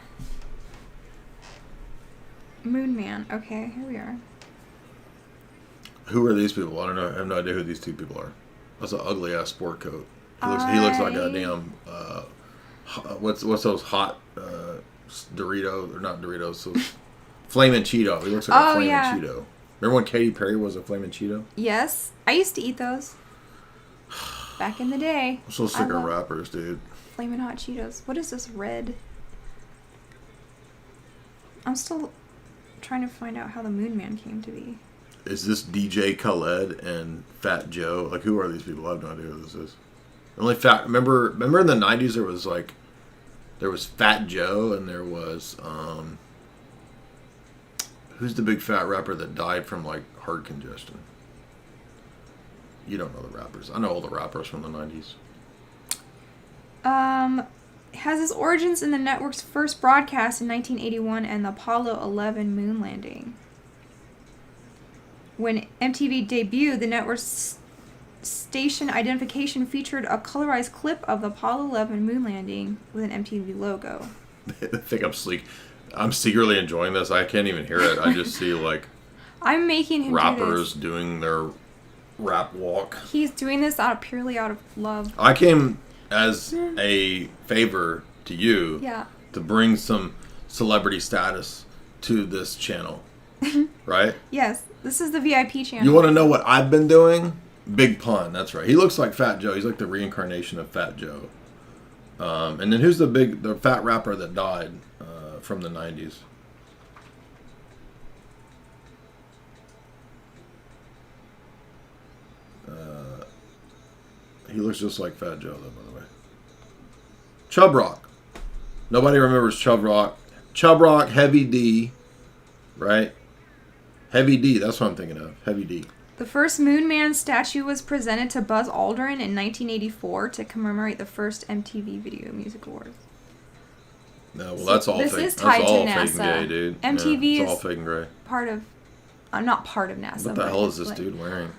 Moon Man. Okay, here we are. Who are these people? I don't know. I have no idea who these two people are. That's an ugly ass sport coat. He looks like a damn. What's those hot Doritos or not Doritos? Those Flamin' Cheeto. He looks like a Flamin' Cheeto. Remember when Katy Perry was a Flamin' Cheeto? Yes, I used to eat those back in the day. I'm so sick of rappers, dude. Flamin' Hot Cheetos. What is this red? I'm still trying to find out how the Moon Man came to be. Is this DJ Khaled and Fat Joe? Like, who are these people? I have no idea who this is. Remember in the 90s there was Fat Joe and there was who's the big fat rapper that died from like heart congestion? You don't know the rappers. I know all the rappers from the 90s. It has its origins in the network's first broadcast in 1981 and the Apollo 11 moon landing. When MTV debuted, the network's station identification featured a colorized clip of the Apollo 11 moon landing with an MTV logo. I think I'm secretly enjoying this. I can't even hear it. I just see like I'm making him rappers do doing their rap walk. this. He's doing this purely out of love. I came as a favor to you to bring some celebrity status to this channel, right? Yes, this is the VIP channel. You want to know what I've been doing? Big pun. That's right. He looks like Fat Joe. He's like the reincarnation of Fat Joe. And then who's the fat rapper that died from the 90s? He looks just like Fat Joe, though, by the way. Chub Rock. Nobody remembers Chub Rock. Chub Rock, Heavy D, right? Heavy D, that's what I'm thinking of. Heavy D. The first Moon Man statue was presented to Buzz Aldrin in 1984 to commemorate the first MTV Video Music Awards. No, well, that's all this fake. is tied That's all to fake and NASA. gay, dude. MTV it's all is fake and gray. part of... not part of NASA. What the but hell is it's this like- dude wearing?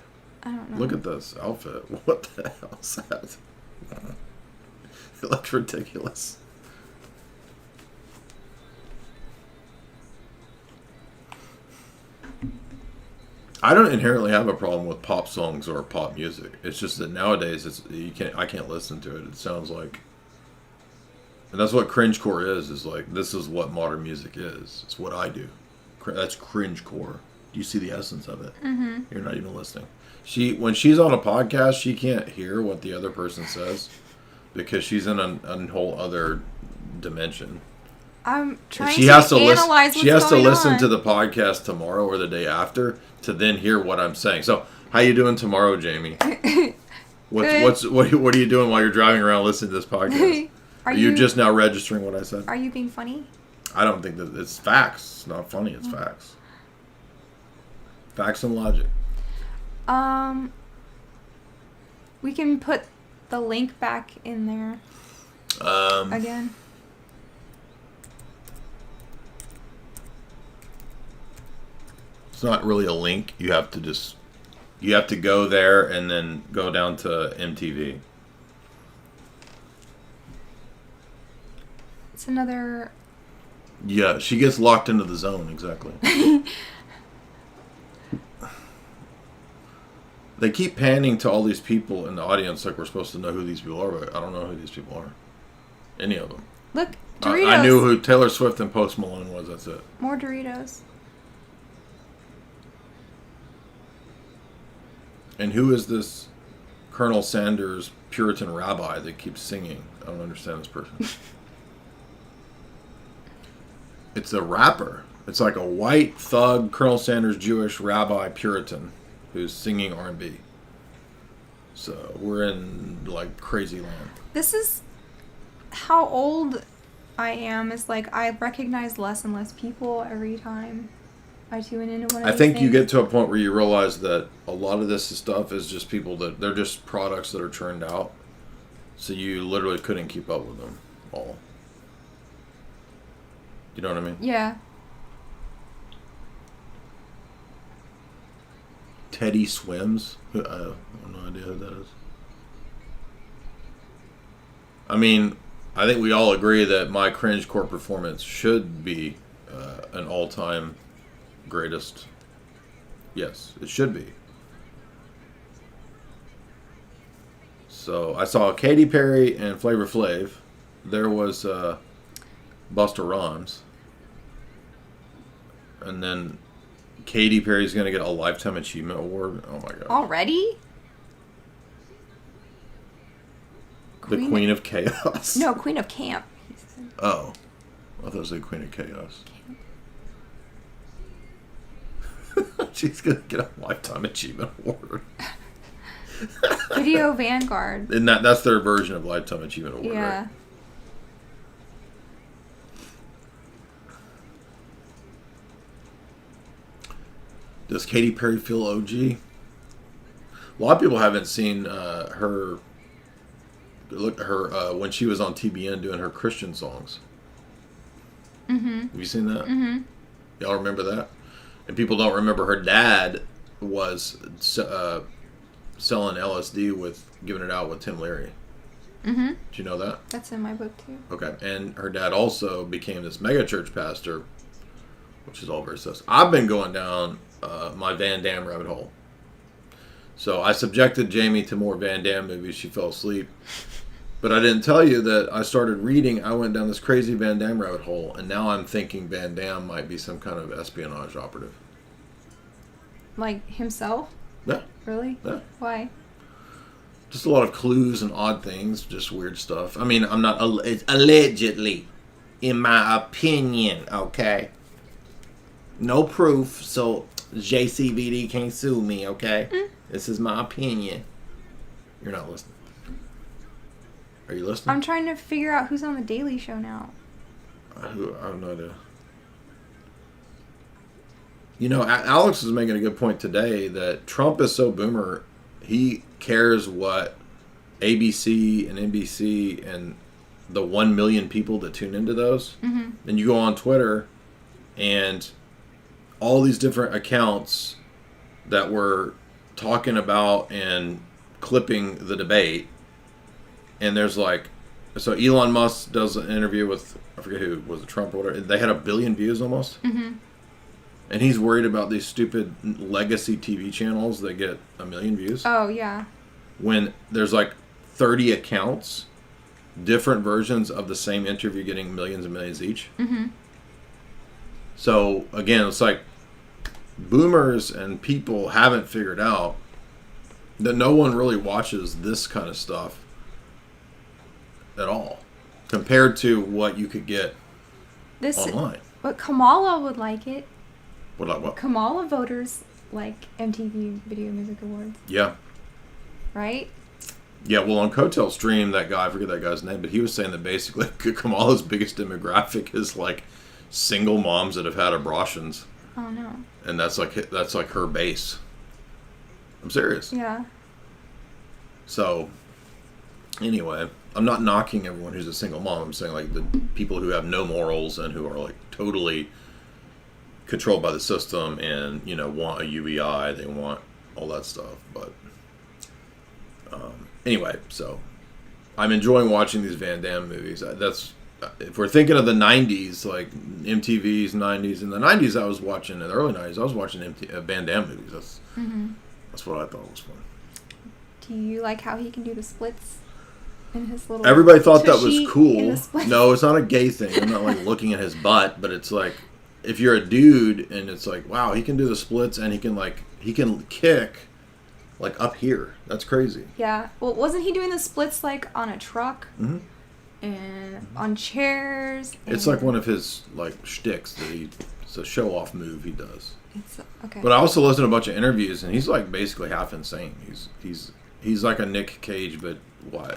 I don't know. Look at this outfit. What the hell is that? It looks ridiculous. I don't inherently have a problem with pop songs or pop music. It's just that nowadays I can't listen to it. It sounds like, and that's what cringecore is like this is what modern music is. It's what I do. That's cringecore. Do you see the essence of it? Mm-hmm. You're not even listening. When she's on a podcast, she can't hear what the other person says because she's in a whole other dimension. I'm trying She to has to analyze listen. She has to going listen on. to the podcast tomorrow or the day after to then hear what I'm saying. So, how you doing tomorrow, Jamie? What are you doing while you're driving around listening to this podcast? Are you just now registering what I said? Are you being funny? I don't think that it's facts. It's not funny. It's facts. Facts and logic. We can put the link back in there again. It's not really a link. You have to go there and then go down to MTV. It's another... Yeah, she gets locked into the zone, exactly. They keep panning to all these people in the audience like we're supposed to know who these people are, but I don't know who these people are. Any of them. Look, Doritos. I knew who Taylor Swift and Post Malone was, that's it. More Doritos. And who is this Colonel Sanders Puritan rabbi that keeps singing? I don't understand this person. It's a rapper. It's like a white thug Colonel Sanders Jewish rabbi Puritan who's singing R&B. So we're in like crazy land. This is how old I am. It's like I recognize less and less people every time I tune into one of I these think you things. get to a point where you realize that a lot of this stuff is just people that they're just products that are churned out. So you literally couldn't keep up with them all. You know what I mean? Yeah. Teddy Swims. I have no idea who that is. I mean, I think we all agree that my cringecore performance should be an all-time greatest. Yes, it should be. So I saw Katy Perry and Flavor Flav. There was Busta Rhymes. And then Katy Perry's going to get a Lifetime Achievement Award. Oh my god. Already? The Queen of Chaos. No, Queen of Camp. Oh. I thought it was the Queen of Chaos. She's going to get a Lifetime Achievement Award. Video Vanguard. And that's their version of Lifetime Achievement Award, Yeah. right? Does Katy Perry feel OG? A lot of people haven't seen her look at her when she was on TBN doing her Christian songs. Mm-hmm. Have you seen that? Mm-hmm. Y'all remember that? And people don't remember her dad was selling LSD giving it out with Tim Leary. Mm-hmm. Did you know that? That's in my book too. Okay. And her dad also became this mega church pastor, which is all very sus. I've been going down my Van Damme rabbit hole. So I subjected Jamie to more Van Damme movies. She fell asleep. But I didn't tell you that I started reading. I went down this crazy Van Damme rabbit hole, and now I'm thinking Van Damme might be some kind of espionage operative. Like himself? Yeah. Really? Yeah. Why? Just a lot of clues and odd things, just weird stuff. I mean, I'm not... It's allegedly, in my opinion, okay? No proof, so JCVD can't sue me, okay? Mm. This is my opinion. You're not listening. Are you listening? I'm trying to figure out who's on the Daily Show now. I have no idea. You know, Alex was making a good point today that Trump is so boomer, he cares what ABC and NBC and the 1 million people that tune into those. Mm-hmm. And you go on Twitter and all these different accounts that were talking about and clipping the debate. And there's like, so Elon Musk does an interview with, I forget who, was it Trump or whatever. They had 1 billion views almost. Mm-hmm. And he's worried about these stupid legacy TV channels that get 1 million views. Oh, yeah. When there's like 30 accounts, different versions of the same interview getting millions and millions each. Mm-hmm. So, again, it's like boomers and people haven't figured out that no one really watches this kind of stuff at all compared to what you could get online. But Kamala would like it. What? Kamala voters like MTV Video Music Awards. Yeah. Right? Yeah, well, on Coattail Stream, that guy, I forget that guy's name, but he was saying that basically Kamala's biggest demographic is like single moms that have had abortions. Oh, no. And that's like her base. I'm serious. Yeah. So, anyway, I'm not knocking everyone who's a single mom. I'm saying like the people who have no morals and who are like totally controlled by the system and, you know, want a UBI, they want all that stuff. But anyway, so I'm enjoying watching these Van Damme movies. That's, if we're thinking of the 90s, like MTV's 90s, in the 90s I was watching, in the early 90s I was watching Van Damme movies. That's what I thought was fun. Do you like how he can do the splits in his little... Everybody thought that was cool. The no, it's not a gay thing. I'm not like looking at his butt, but it's like, if you're a dude and it's like, wow, he can do the splits and he can kick like up here. That's crazy. Yeah. Well, wasn't he doing the splits like on a truck? Mm-hmm. And on chairs? It's like one of his like shticks that it's a show off move he does. It's okay. But I also listened to a bunch of interviews and he's like basically half insane. He's like a Nick Cage, but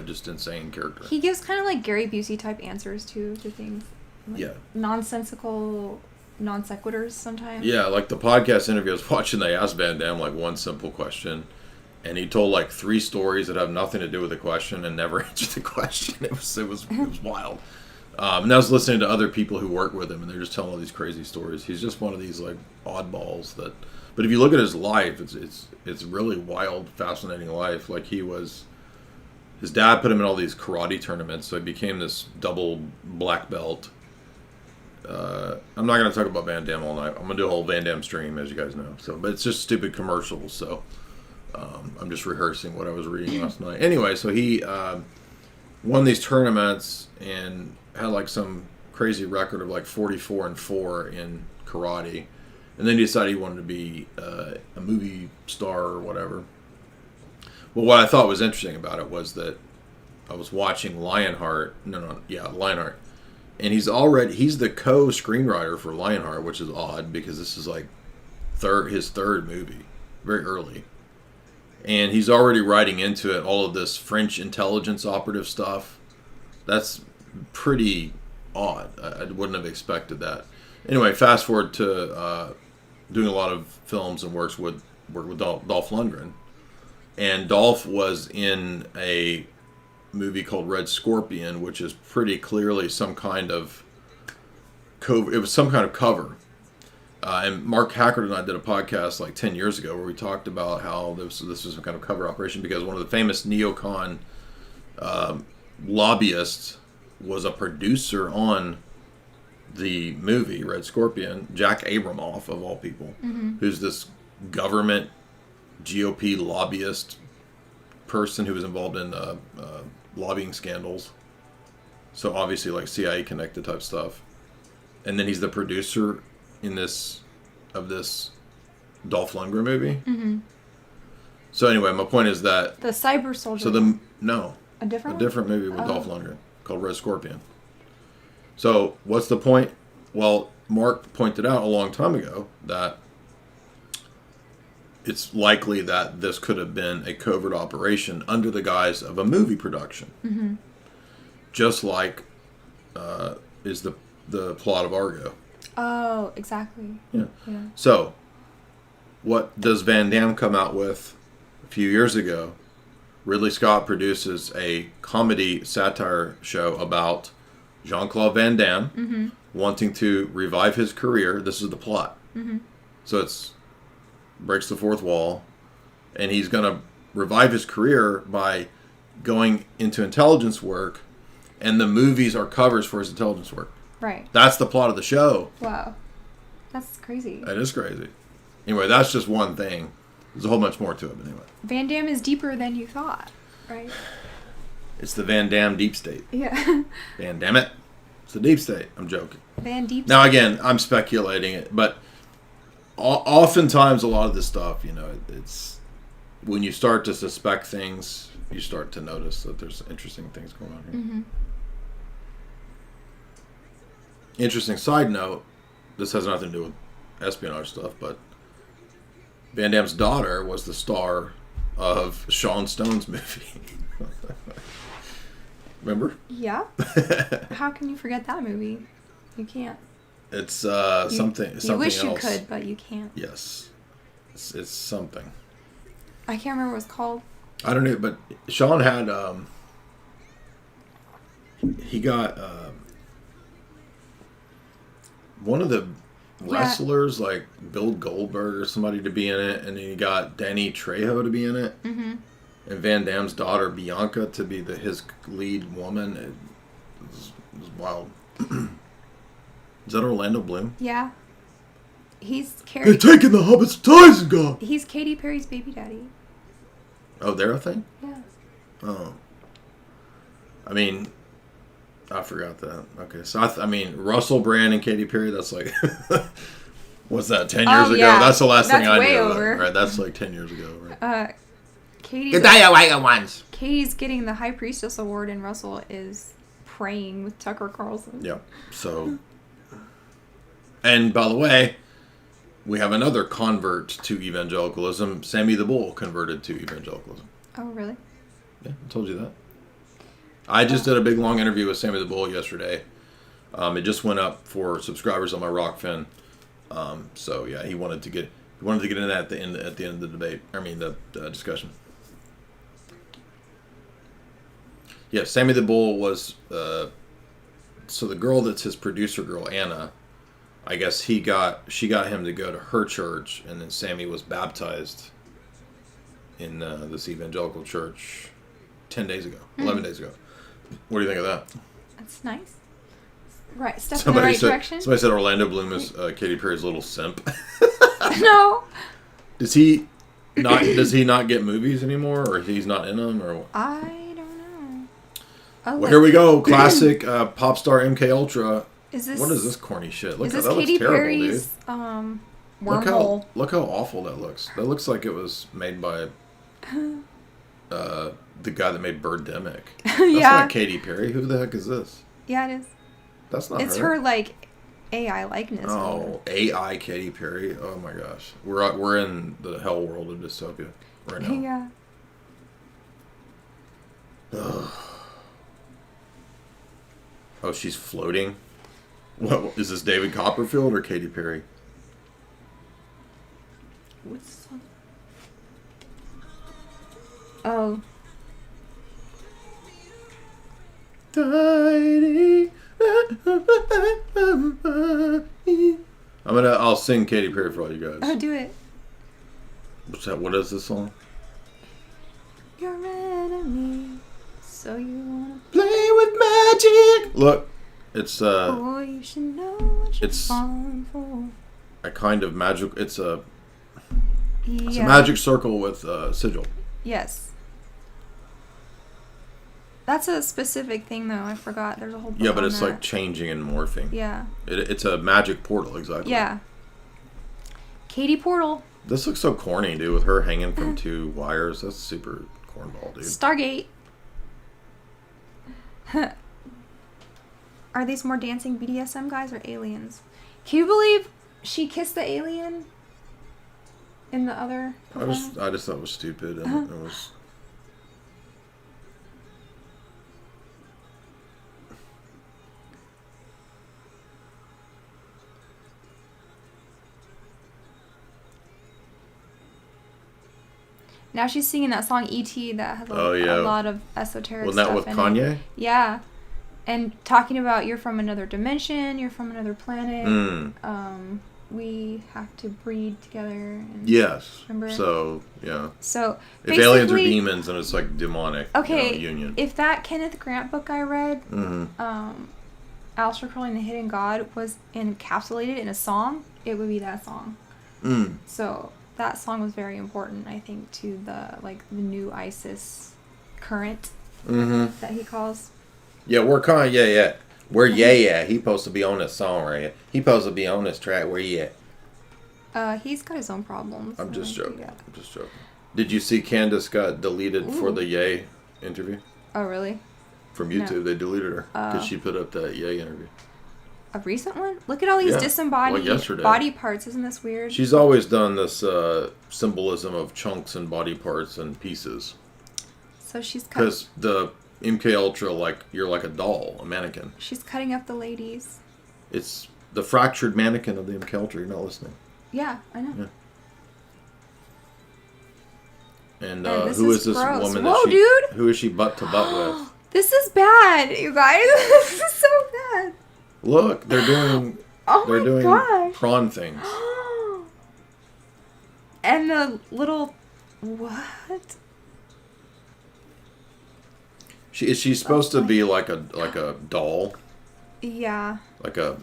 just insane character. He gives kind of like Gary Busey type answers to things. Like yeah. Nonsensical non sequiturs sometimes. Yeah, like the podcast interview I was watching, they asked Van Damme like one simple question, and he told like 3 stories that have nothing to do with the question and never answered the question. It was wild. And I was listening to other people who work with him, and they're just telling all these crazy stories. He's just one of these like oddballs that. But if you look at his life, it's really wild, fascinating life. Like his dad put him in all these karate tournaments, so he became this double black belt. I'm not going to talk about Van Damme all night. I'm going to do a whole Van Damme stream, as you guys know. So, but it's just stupid commercials. So I'm just rehearsing what I was reading last night. Anyway, so he won these tournaments and had like some crazy record of like 44-4 in karate. And then he decided he wanted to be a movie star or whatever. Well, what I thought was interesting about it was that I was watching Lionheart. Lionheart. And he's the co-screenwriter for Lionheart, which is odd because this is like his third movie, very early. And he's already writing into it all of this French intelligence operative stuff. That's pretty odd. I wouldn't have expected that. Anyway, fast forward to doing a lot of films and work with Dolph Lundgren. And Dolph was in movie called Red Scorpion, which is pretty clearly some kind of cover. It was some kind of cover. And Mark Hackard and I did a podcast like 10 years ago where we talked about how this was some kind of cover operation because one of the famous neocon lobbyists was a producer on the movie Red Scorpion, Jack Abramoff of all people, who's this government GOP lobbyist person who was involved in lobbying scandals. So obviously like CIA connected type stuff. And then he's the producer in this Dolph Lundgren movie. So anyway, my point is that The cyber soldier. so a different movie with Dolph Lundgren called Red Scorpion. So what's the point? Well, Mark pointed out a long time ago that it's likely that this could have been a covert operation under the guise of a movie production. Just like is the plot of Argo. Oh, exactly. Yeah. So, what does Van Damme come out with a few years ago? Ridley Scott produces a comedy satire show about Jean-Claude Van Damme wanting to revive his career. This is the plot. So it's breaks the fourth wall, and he's going to revive his career by going into intelligence work, and the movies are covers for his intelligence work. Right. That's the plot of the show. Wow. That's crazy. That is crazy. Anyway, that's just one thing. There's a whole bunch more to it, but anyway. Van Damme is deeper than you thought, right? It's the Van Damme deep state. Yeah. Van Damme it. It's the deep state. I'm joking. Van Deep Now, again, I'm speculating it, but oftentimes a lot of this stuff, it's when you start to suspect things, you start to notice that there's interesting things going on here. Interesting side note, this has nothing to do with espionage stuff, but Van Damme's daughter was the star of Sean Stone's movie. Remember? Yeah. How can you forget that movie? You can't. It's something You wish else. you could, but you can't. Yes. It's something. I can't remember what it's called. I don't know, but Sean had he got one of the wrestlers, like Bill Goldberg or somebody, to be in it, and then he got Danny Trejo to be in it, and Van Damme's daughter Bianca to be his lead woman. It was wild. Is that Orlando Bloom? Yeah. He's They're taking the Hobbit's ties and gone. He's Katy Perry's baby daddy. Oh, they're a thing? Yeah. Oh. I mean, I forgot that. Okay, so I mean, Russell Brand and Katy Perry, that's like, what's that, 10 years ago? Yeah. That's the last thing I way knew. over. Right, that's like 10 years ago, right? Katie's getting the High Priestess Award, and Russell is praying with Tucker Carlson. Yeah, so. And by the way, we have another convert to evangelicalism. Sammy the Bull converted to evangelicalism. Oh, really? Yeah, I told you that. I just did a big long interview with Sammy the Bull yesterday. It just went up for subscribers on my Rockfin. So yeah, he wanted to get in that at the end of the debate. I mean the discussion. Yeah, Sammy the Bull was so the girl that's his producer girl, Anna. I guess she got him to go to her church, and then Sammy was baptized in this evangelical church 10 days ago, 11 days ago. What do you think of that? That's nice. Right, step in the right direction. Somebody said Orlando Bloom is Katy Perry's little simp. No. Does he not get movies anymore, or he's not in them, or? I don't know. Oh, well, here we go. Classic pop star MK Ultra. What is this corny shit? Look, is this that Katy looks terrible, Perry's dude. wormhole? Look how awful that looks. That looks like it was made by the guy that made Birdemic. That's not Katy Perry. Who the heck is this? Yeah, it is. That's not It's her. her like AI likeness. Oh, AI Katy Perry. Oh my gosh, we're in the hell world of dystopia right now. Yeah. Ugh. Oh, she's floating. What is this? David Copperfield or Katy Perry? What's this one? Oh. society. I'll sing Katy Perry for all you guys. Oh, do it. What's that? What is this song? Your enemy, so you wanna Play with magic. Look, it's boy, you should know what you're it's falling for. a kind of magic. It's a Yeah. magic circle with sigil. Yes. That's a specific thing, though. I forgot. There's a whole book Yeah, but on it's that. like changing and morphing. Yeah. It's a magic portal, exactly. Yeah. Katy Portal. This looks so corny, dude, with her hanging from two wires. That's super cornball, dude. Stargate. Are these more dancing BDSM guys or aliens? Can you believe she kissed the alien in the other performance? I just thought it was stupid, and it was. Now she's singing that song E.T. that has a lot of esoteric Wasn't stuff that with Kanye? it. Yeah. And talking about you're from another dimension, you're from another planet. We have to breed together. And Yes. remember? So, yeah. So, if aliens are demons, then it's like demonic union. If that Kenneth Grant book I read, Aleister Crowley and the Hidden God was encapsulated in a song, it would be that song. So that song was very important, I think, to the new ISIS current that he calls. Yeah, we're Kanye at. Where at? He supposed to be on this song right here. He supposed to be on this track. Where you at? He's got his own problems. I'm just joking. I'm just joking. Did you see Candace got deleted for the Ye interview? Oh, really? From YouTube, they deleted her because she put up that Ye interview. A recent one? Look at all these disembodied body parts. Isn't this weird? She's always done this symbolism of chunks and body parts and pieces. So she's because the MK Ultra, you're like a doll, a mannequin. She's cutting up the ladies. It's the fractured mannequin of the MK Ultra. You're not listening. Yeah, I know. Yeah. And who is this gross. woman? Whoa, dude! Who is she butt to butt with? This is bad, you guys. This is so bad. Look, they're doing. They're doing prawn things. And the little what? Is she supposed to be like a doll? Yeah. Like a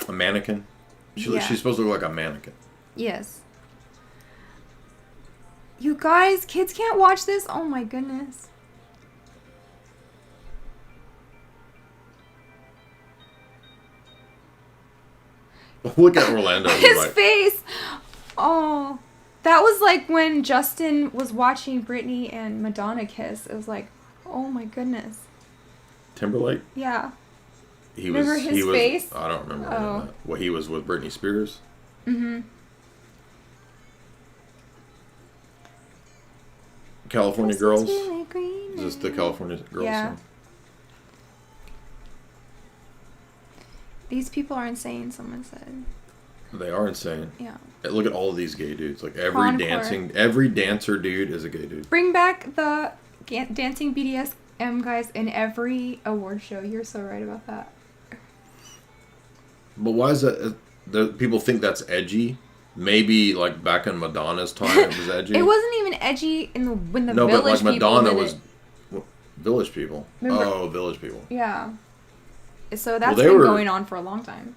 mannequin? She's supposed to look like a mannequin. Yes. You guys, kids can't watch this? Oh my goodness. Look at Orlando. His face. Oh. That was like when Justin was watching Britney and Madonna kiss. It was like, oh my goodness. Timberlake? Yeah. Remember his face? I don't remember that. What, he was with Britney Spears? Mm-hmm. California Girls? Really green. Is this the California Girls song? These people are insane, someone said. They are insane. Yeah. Look at all of these gay dudes. Like every dancer dude is a gay dude. Bring back the dancing BDSM guys in every award show. You're so right about that. But why is that? People think that's edgy. Maybe like back in Madonna's time, it was edgy. It wasn't even edgy when the no, Village but like people Madonna did was it. Village People. Remember? Village People. Yeah. So that's been going on for a long time.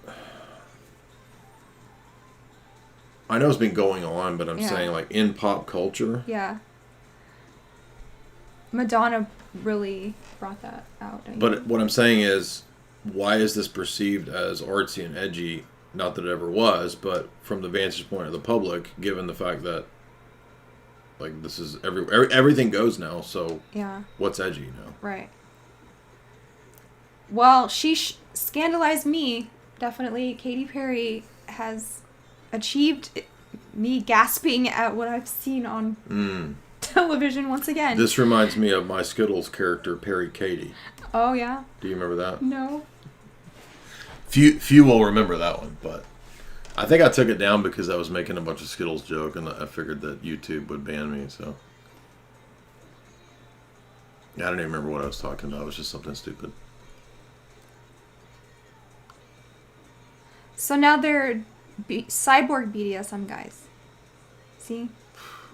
I know it's been going on, but I'm saying like in pop culture. Yeah. Madonna really brought that out. But what I'm saying is, why is this perceived as artsy and edgy? Not that it ever was, but from the vantage point of the public, given the fact that like this is everything goes now, so what's edgy now? Right. Well, she scandalized me. Definitely, Katy Perry has achieved me gasping at what I've seen on television once again. This reminds me of my Skittles character, Perry Katy. Oh, yeah? Do you remember that? No. Few will remember that one, but I think I took it down because I was making a bunch of Skittles joke, and I figured that YouTube would ban me, so. I don't even remember what I was talking about. It was just something stupid. So now they're cyborg BDSM guys. See?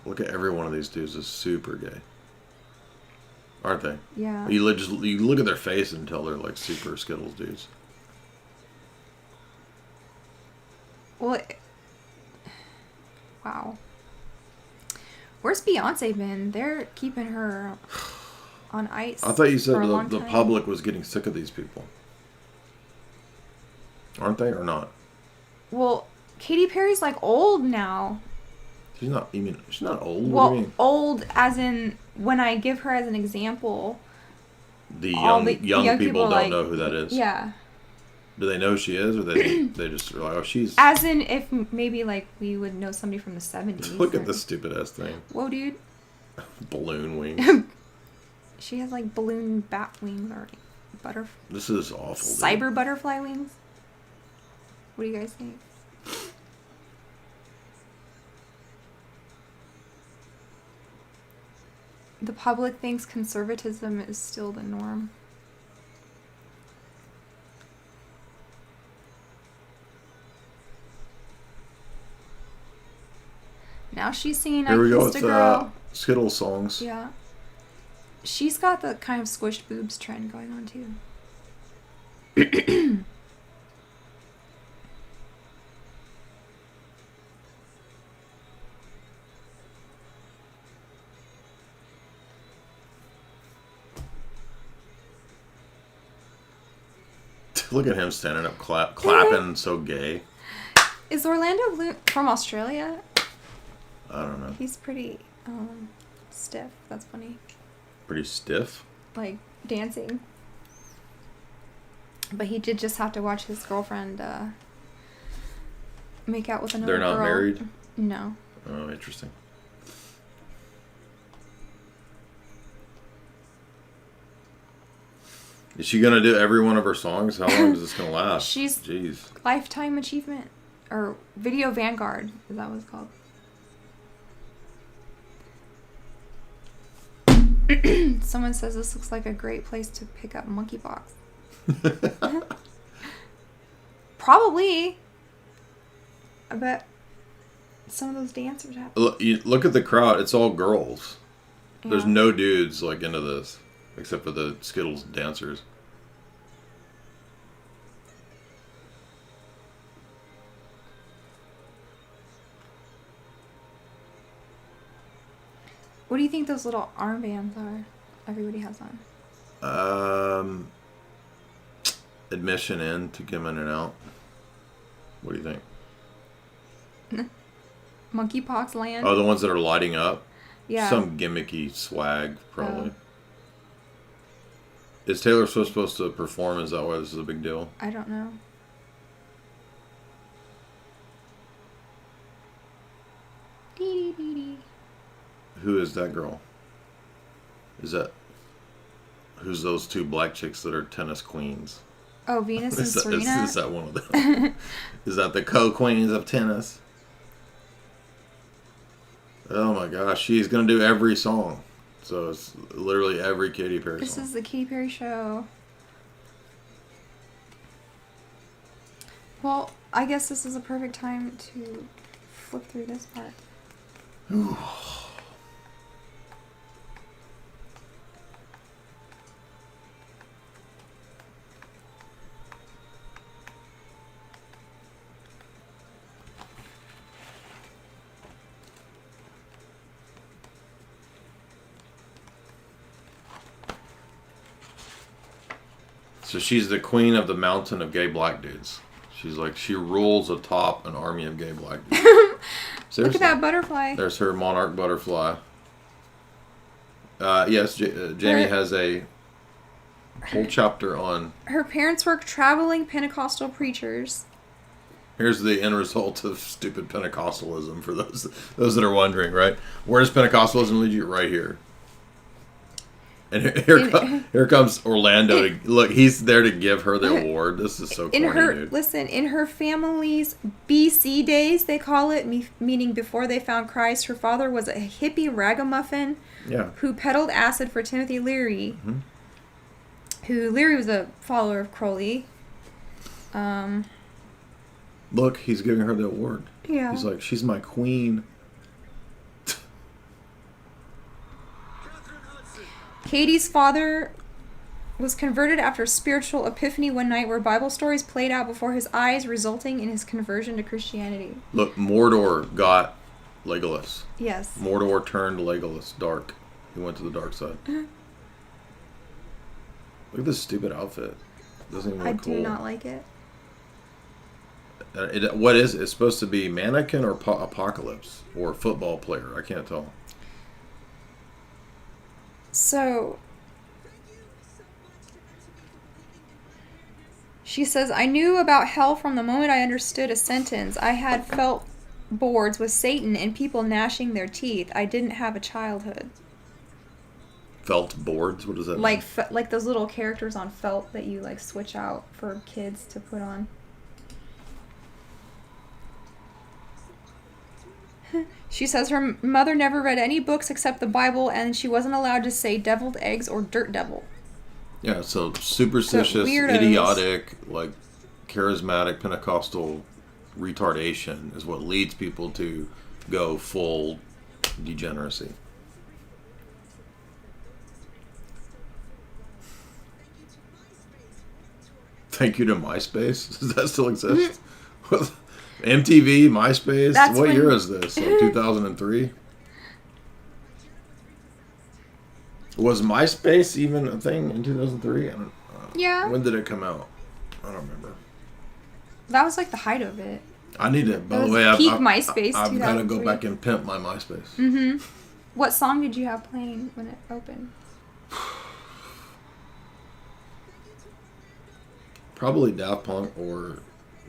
Look at every one of these dudes is super gay. Aren't they? Yeah. You look at their face and tell they're like super Skittles dudes. Well, wow. Where's Beyonce been? They're keeping her on ice. I thought you said the time. public was getting sick of these people. Aren't they or not? Well, Katy Perry's like old now. She's not old. Well, What do you mean? old as in when I give her as an example. The young people don't know who that is. Yeah. Do they know who she is, or they just are like, oh, she's... As in, if maybe, like, we would know somebody from the 70s. Look at this stupid-ass thing. Whoa, dude. Balloon wings. She has, like, balloon bat wings or butterfly... This is awful, Cyber butterfly wings? What do you guys think? The public thinks conservatism is still the norm. Now she's singing Here we go Kissed with a Girl. Skittles songs. Yeah. She's got the kind of squished boobs trend going on too. Look at him standing up clapping so gay. Is Orlando Bloom from Australia? I don't know. He's pretty stiff. That's funny. Pretty stiff? Like dancing. But he did just have to watch his girlfriend make out with another girl. They're not married? No. Oh, interesting. Is she going to do every one of her songs? How long is this going to last? She's Jeez. Lifetime Achievement. Or Video Vanguard. Is that what it's called? Someone says this looks like a great place to pick up monkeypox. Probably. I bet some of those dancers have. Look at the crowd. It's all girls. Yeah. There's no dudes like into this, except for the Skittles dancers. What do you think those little armbands are? Everybody has on. Admission in to come in and out. What do you think? Monkeypox land. Oh, the ones that are lighting up? Yeah. Some gimmicky swag, probably. Is Taylor Swift supposed to perform? Is that why this is a big deal? I don't know. Dee, dee, dee. Who is that girl? Who's those two black chicks that are tennis queens? Oh, Venus and Serena? Is that one of them? Is that the co-queens of tennis? Oh my gosh, she's going to do every song. So it's literally every Katy Perry song. This is the Katy Perry show. Well, I guess this is a perfect time to flip through this part. So she's the queen of the mountain of gay black dudes. She's like, she rules atop an army of gay black dudes. Seriously. Look at that butterfly. There's her monarch butterfly. Yes, Jamie has a whole chapter on... Her parents were traveling Pentecostal preachers. Here's the end result of stupid Pentecostalism for those that are wondering, right? Where does Pentecostalism lead you? Right here. And here comes Orlando. Look, he's there to give her the award. This is so corny, dude. Listen, in her family's BC days, they call it, meaning before they found Christ, her father was a hippie ragamuffin who peddled acid for Timothy Leary. Mm-hmm. Leary was a follower of Crowley. Look, he's giving her the award. Yeah. He's like, she's my queen. Katie's father was converted after a spiritual epiphany one night where Bible stories played out before his eyes, resulting in his conversion to Christianity. Look, Mordor got Legolas. Yes. Mordor turned Legolas dark. He went to the dark side. Look at this stupid outfit. Doesn't even look cool. I do not like it. What is it? It's supposed to be mannequin or apocalypse or football player. I can't tell. So, she says, I knew about hell from the moment I understood a sentence. I had felt boards with Satan and people gnashing their teeth. I didn't have a childhood. Felt boards? What does that mean? Like those little characters on felt that you like switch out for kids to put on. She says her mother never read any books except the Bible, and she wasn't allowed to say deviled eggs or dirt devil. Yeah, so superstitious, idiotic, like charismatic, Pentecostal retardation is what leads people to go full degeneracy. Thank you to MySpace? Does that still exist? MTV, MySpace? What year is this? Like 2003? Was MySpace even a thing in 2003? Yeah. When did it come out? I don't remember. That was like the height of it. I need it. By the way, MySpace. I've got to go back and pimp my MySpace. Mm-hmm. What song did you have playing when it opened? Probably Daft Punk or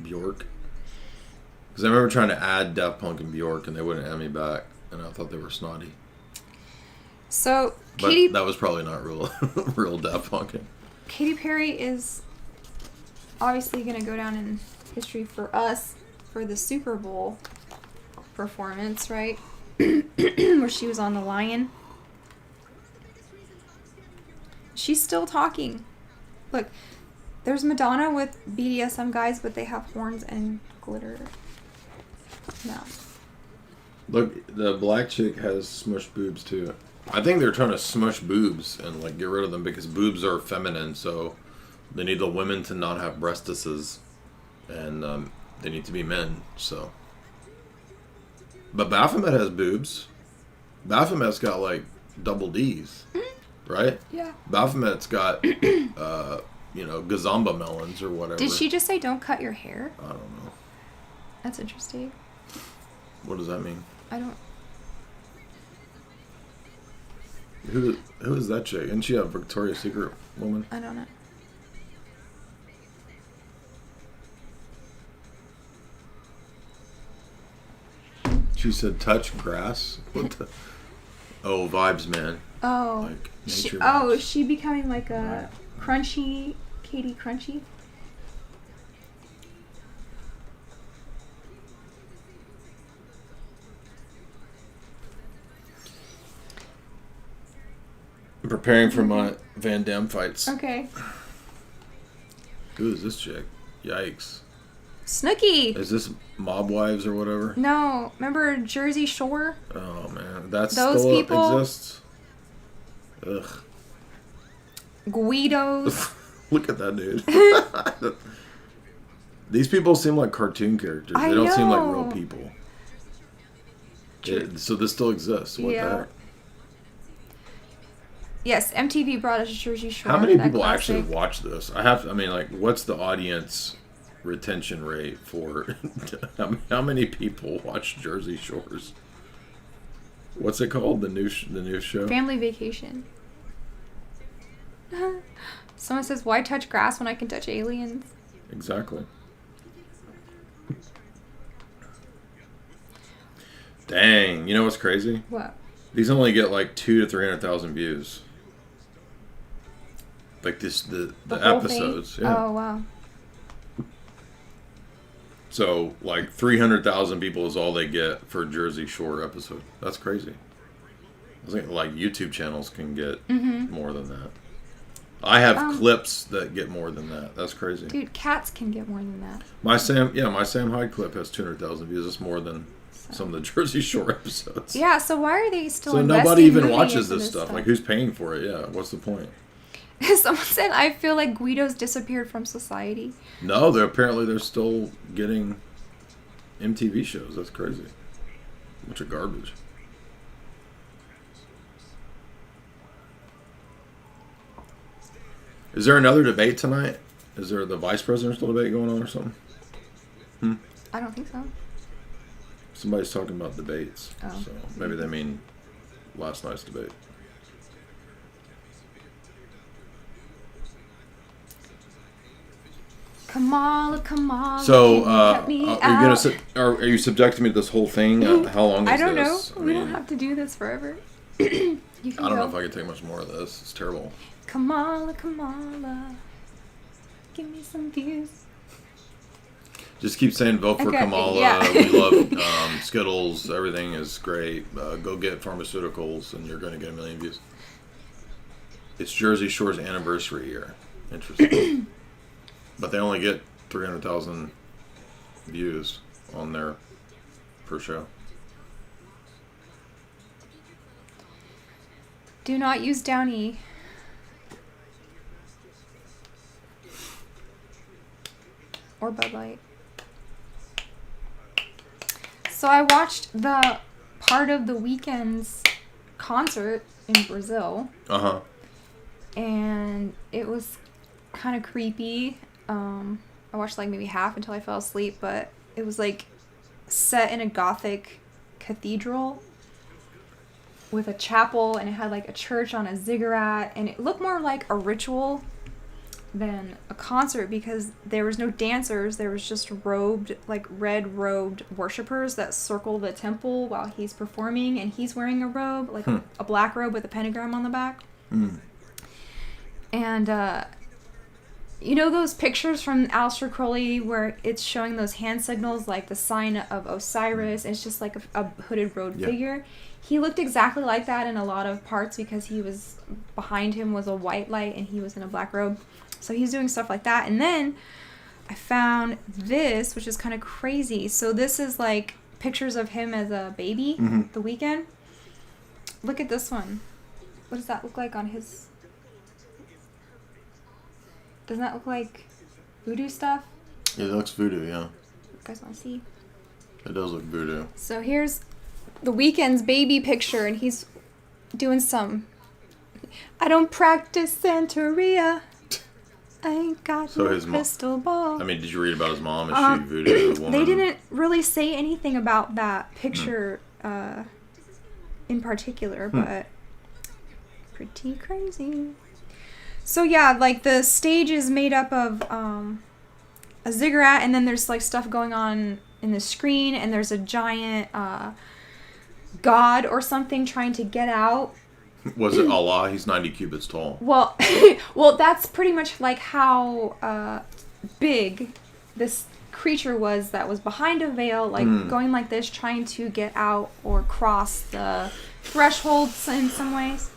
Bjork. Because I remember trying to add Daft Punk and Bjork and they wouldn't add me back. And I thought they were snotty. So, but that was probably not real Daft Punk. Katy Perry is obviously going to go down in history for us for the Super Bowl performance, right? Where she was on the lion. She's still talking. Look, there's Madonna with BDSM guys, but they have horns and glitter. No. Look, the black chick has smushed boobs too. I think they're trying to smush boobs and like get rid of them because boobs are feminine, so they need the women to not have breastises, and they need to be men. So, but Baphomet has boobs. Baphomet's got like double D's, right? Yeah. Baphomet's got gazamba melons or whatever. Did she just say don't cut your hair? I don't know. That's interesting. What does that mean? I don't. Who is that chick? Isn't she a Victoria's Secret woman? I don't know. She said touch grass. What the? Oh, vibes, man. Oh. Like nature vibes. Is she becoming like a crunchy, Katy Crunchy? I'm preparing for my Van Damme fights. Okay. Who is this chick? Yikes. Snooki! Is this Mob Wives or whatever? No. Remember Jersey Shore? Oh, man. That Those still people? exists? Ugh. Guidos. Look at that dude. These people seem like cartoon characters. They don't seem like real people. So this still exists. What the heck? Yes, MTV brought us Jersey Shore. How many people actually watch this? What's the audience retention rate for how many people watch Jersey Shores? What's it called? The new show? Family Vacation. Someone says, "Why touch grass when I can touch aliens?" Exactly. Dang, you know what's crazy? What? These only get like 200,000 to 300,000 views. Like the episodes. Thing? Yeah. Oh wow. So like 300,000 people is all they get for Jersey Shore episode. That's crazy. I think like YouTube channels can get more than that. I have clips that get more than that. That's crazy. Dude, cats can get more than that. My Sam Hyde clip has 200,000 views. It's more than some of the Jersey Shore episodes. Yeah, so why are they still So investing nobody even money watches into this stuff. Like, who's paying for it? Yeah, what's the point? Someone said, I feel like Guido's disappeared from society. No, they're still getting MTV shows. That's crazy. Bunch of garbage. Is there another debate tonight? Is there the vice presidential debate going on or something? I don't think so. Somebody's talking about debates. Oh. So maybe they mean last night's debate. Kamala. So, can you help me out? are you subjecting me to this whole thing? How long is this? I don't know. I We mean, don't have to do this forever. You can I don't go. know if I can take much more of this. It's terrible. Kamala. Give me some views. Just keep saying vote for Okay, Kamala. yeah. We love Skittles. Everything is great. Go get pharmaceuticals and you're going to get 1 million views. It's Jersey Shore's anniversary year. Interesting. But they only get 300,000 views on their per show. Do not use Downy. Or Bud Light. So I watched the part of the Weeknd's concert in Brazil. Uh-huh. And it was kind of creepy. I watched like maybe half until I fell asleep, but it was like set in a Gothic cathedral with a chapel, and it had like a church on a ziggurat, and it looked more like a ritual than a concert because there was no dancers. There was just red robed worshipers that circle the temple while he's performing, and he's wearing a robe, like a black robe with a pentagram on the back. And you know those pictures from Aleister Crowley where it's showing those hand signals, like the sign of Osiris? It's just like a hooded robed figure. He looked exactly like that in a lot of parts because he was behind him was a white light and he was in a black robe. So he's doing stuff like that. And then I found this, which is kind of crazy. So this is like pictures of him as a baby, The Weeknd. Look at this one. What does that look like on his... Doesn't that look like voodoo stuff? Yeah, it looks voodoo, yeah. You guys want to see? It does look voodoo. So here's The Weeknd's baby picture, and he's doing some... I don't practice Santeria. I ain't got no crystal ball. I mean, did you read about his mom? Is she voodoo woman? They didn't really say anything about that picture in particular, but pretty crazy. So yeah, like the stage is made up of a ziggurat, and then there's like stuff going on in the screen, and there's a giant god or something trying to get out. Was it Allah? He's 90 cubits tall. Well, that's pretty much like how big this creature was that was behind a veil, like going like this, trying to get out or cross the thresholds in some ways.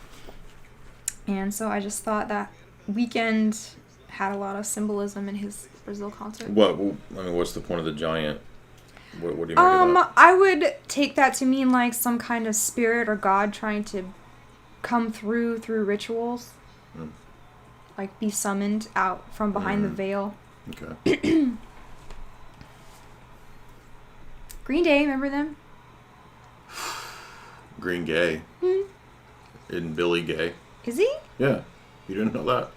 And so I just thought that Weeknd had a lot of symbolism in his Brazil concert. What's the point of the giant? What do you make of that? I would take that to mean like some kind of spirit or god trying to come through rituals. Like be summoned out from behind the veil. Okay. Green Day, remember them? Green Gay. Isn't Billy gay? Is he? Yeah. You didn't know that?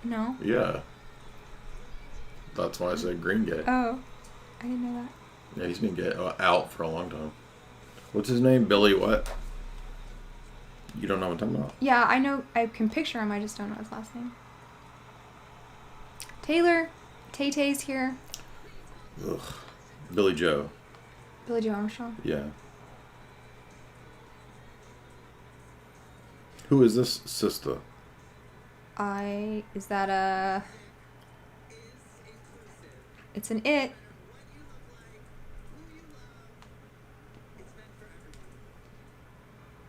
No. Yeah. That's why I said Green Gay. Oh. I didn't know that. Yeah, he's been out for a long time. What's his name? Billy what? You don't know what I'm talking about? Yeah, I know. I can picture him. I just don't know his last name. Taylor. Tay-Tay's here. Ugh. Billy Joe. Billy Joe Armstrong. Yeah. Who is this sister? Is that a... It's an it.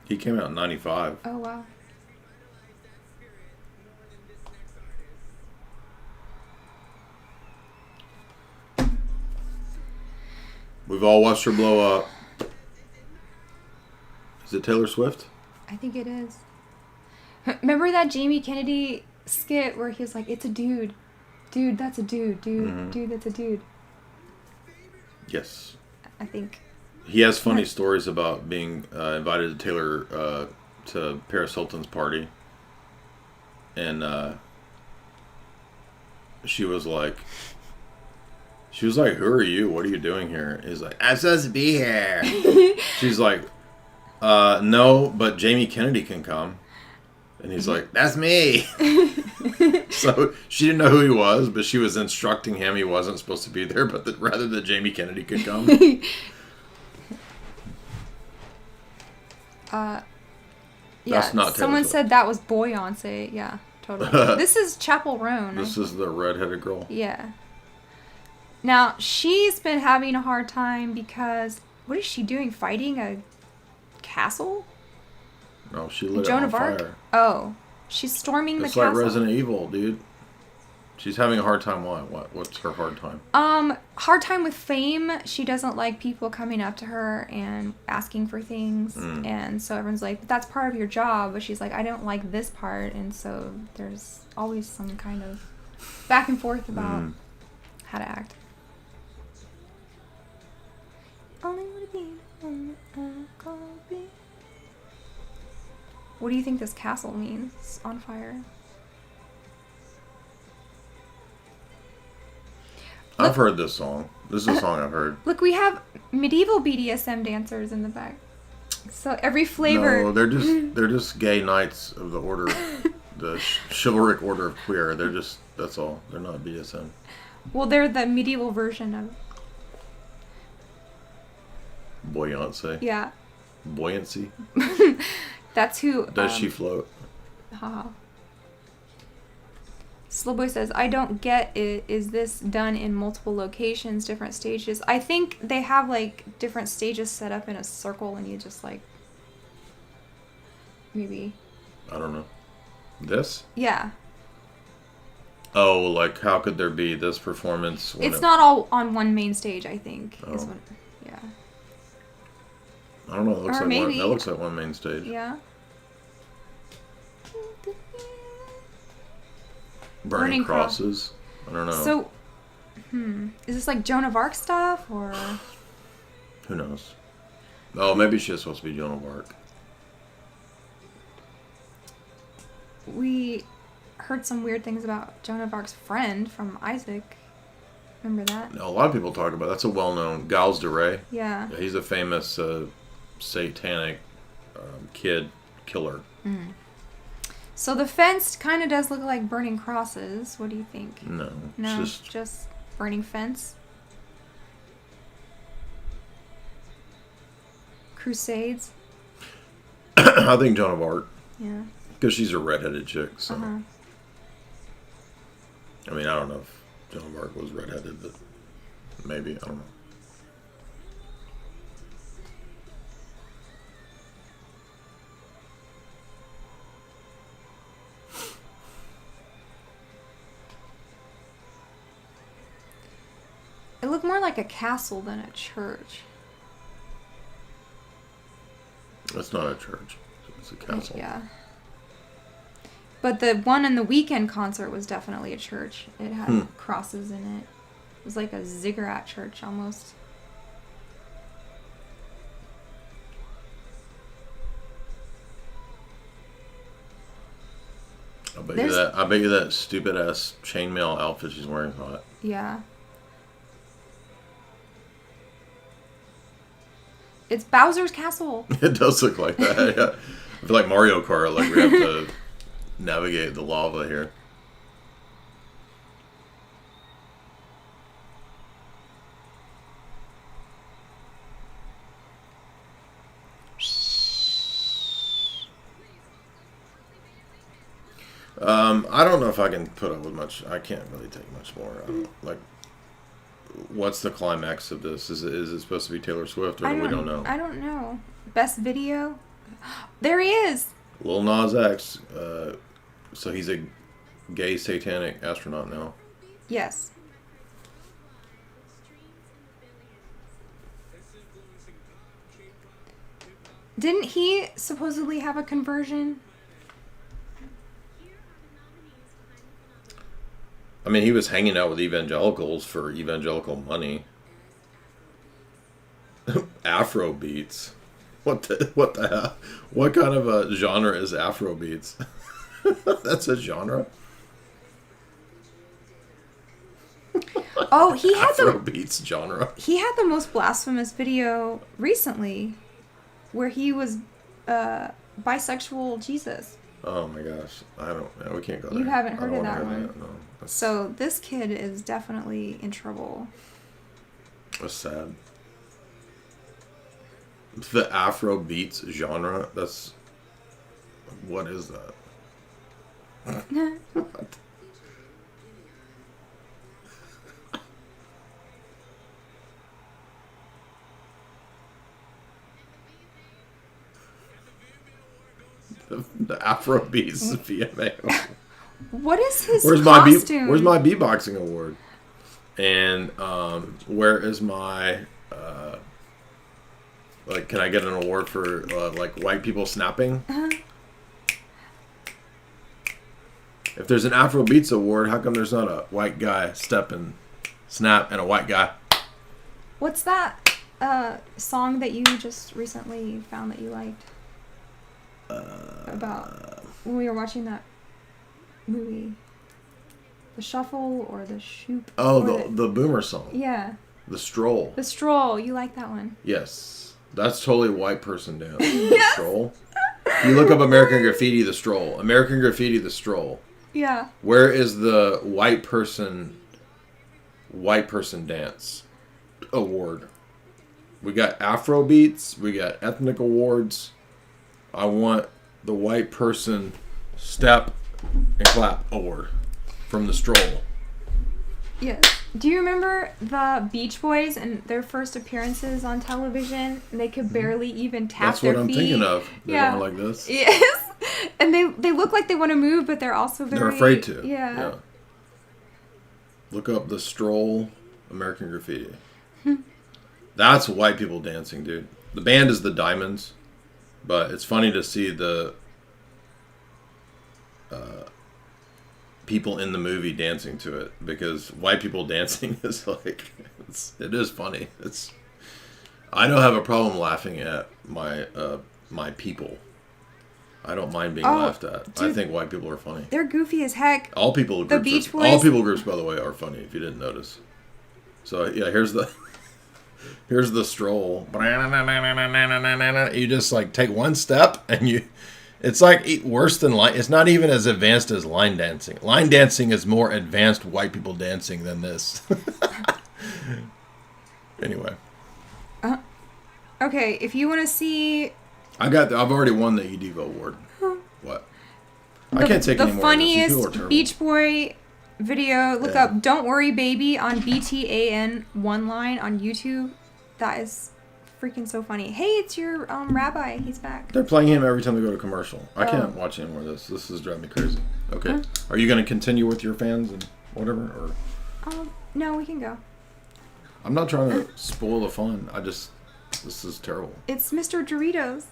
He came out in 95. Oh, wow. We've all watched her blow up. Is it Taylor Swift? I think it is. Remember that Jamie Kennedy skit where he was like, "It's a dude. Dude, that's a dude. Dude, dude, that's a dude." Yes. I think. He has funny stories about being invited to Taylor to Paris Hilton's party. And she was like, who are you? What are you doing here? He's like, I'm supposed to be here. She's like, no, but Jamie Kennedy can come. And he's like, that's me. So she didn't know who he was, but she was instructing him he wasn't supposed to be there, but rather that Jamie Kennedy could come. Yeah, that's not Taylor someone Swift. said that was Beyonce. Yeah, totally. This is Chapel Roan. This is the redheaded girl. Yeah. Now, she's been having a hard time because, what is she doing? Fighting a castle? No, she lit Joan it on of Arc? fire. Oh. She's storming the castle. It's like Resident Evil, dude. She's having a hard time. What's her hard time? Hard time with fame. She doesn't like people coming up to her and asking for things. And so everyone's like, but that's part of your job. But she's like, I don't like this part. And so there's always some kind of back and forth about how to act. Only would be What do you think this castle means? It's on fire. I've heard this song. This is a song I've heard. Look, we have medieval BDSM dancers in the back. So every flavor. No, they're just gay knights of the order, the chivalric order of queer. That's all. They're not BDSM. Well, they're the medieval version of. Buoyancy. Yeah. Buoyancy. That's who. Does she float? Haha. Slowboy says, I don't get it. Is this done in multiple locations, different stages? I think they have, like, different stages set up in a circle and you just, like, maybe. I don't know. This? Yeah. Oh, like, how could there be this performance? It's not all on one main stage, I think. Oh. Yeah. I don't know. It looks Or like maybe. That looks like one main stage. Yeah. Burning crosses. I don't know. So, is this like Joan of Arc stuff, or? Who knows? Oh, maybe she's supposed to be Joan of Arc. We heard some weird things about Joan of Arc's friend from Isaac. Remember that? A lot of people talk about it. That's a well-known Gals de Rais. Yeah. He's a famous satanic kid killer. So the fence kind of does look like burning crosses. What do you think? No, it's just burning fence. Crusades. I think Joan of Arc. Yeah. Because she's a redheaded chick, so. Uh-huh. I mean, I don't know if Joan of Arc was redheaded, but maybe, I don't know. It looked more like a castle than a church. It's not a church. It's a castle. Yeah. But the one in the Weekend concert was definitely a church. It had crosses in it. It was like a ziggurat church almost. I bet you that stupid ass chainmail outfit she's wearing is hot. Yeah. It's Bowser's Castle. It does look like that. Yeah. I feel like Mario Kart. Like we have to navigate the lava here. I don't know if I can put up with much. I can't really take much more. Like, what's the climax of this? Is it supposed to be Taylor Swift, or we don't know? I don't know. Best video? There he is! Lil Nas X. So he's a gay satanic astronaut now. Yes. Didn't he supposedly have a conversion? I mean, he was hanging out with evangelicals for evangelical money. Afro beats. What the hell? What kind of a genre is Afro beats? That's a genre. Oh, he had Afro beats genre. He had the most blasphemous video recently, where he was bisexual Jesus. Oh my gosh, I don't know. We can't go there. You haven't heard of that one. No, So this kid is definitely in trouble. that's sad. The Afro beats genre. That's what is that? What? The Afro beats VMA. What is his Where's costume? Where's my beatboxing award? And where is my like? Can I get an award for like white people snapping? Uh-huh. If there's an Afro Beats award, how come there's not a white guy step and snap and a white guy? What's that song that you just recently found that you liked? About when we were watching that movie, the Shuffle or the Shoop? Oh, the Boomer song. Yeah. The Stroll. The Stroll. You like that one? Yes, that's totally a white person dance. The Stroll. You look up American Graffiti, the Stroll. American Graffiti, the Stroll. Yeah. Where is the white person dance award? We got Afro beats. We got ethnic awards. I want the white person step and clap award from the Stroll. Yes. Do you remember the Beach Boys and their first appearances on television? And they could barely even tap their feet. That's what I'm thinking of. They're going like this. Yes. And they look like they want to move, but they're also very... They're afraid to. Yeah. Look up the Stroll American Graffiti. That's white people dancing, dude. The band is the Diamonds, but it's funny to see the people in the movie dancing to it, because white people dancing is like, it is funny. I don't have a problem laughing at my people. I don't mind being laughed at. Dude, I think white people are funny. They're goofy as heck. All people groups, by the way, are funny. If you didn't notice. So yeah, here's the Stroll. You just like take one step and it's like worse than line. It's not even as advanced as line dancing. Line dancing is more advanced white people dancing than this. Anyway. Okay, if you want to see. I've already won the EDIVO award. What? I can't take any more. The funniest Beach Boy video. Look up "Don't Worry Baby" on BTAN one line on YouTube. That is freaking so funny. Hey, it's your rabbi. He's back. They're playing him every time they go to commercial. I can't watch any more of this. This is driving me crazy. Okay. Are you going to continue with your fans and whatever? Or? No, we can go. I'm not trying to spoil the fun. This is terrible. It's Mr. Doritos.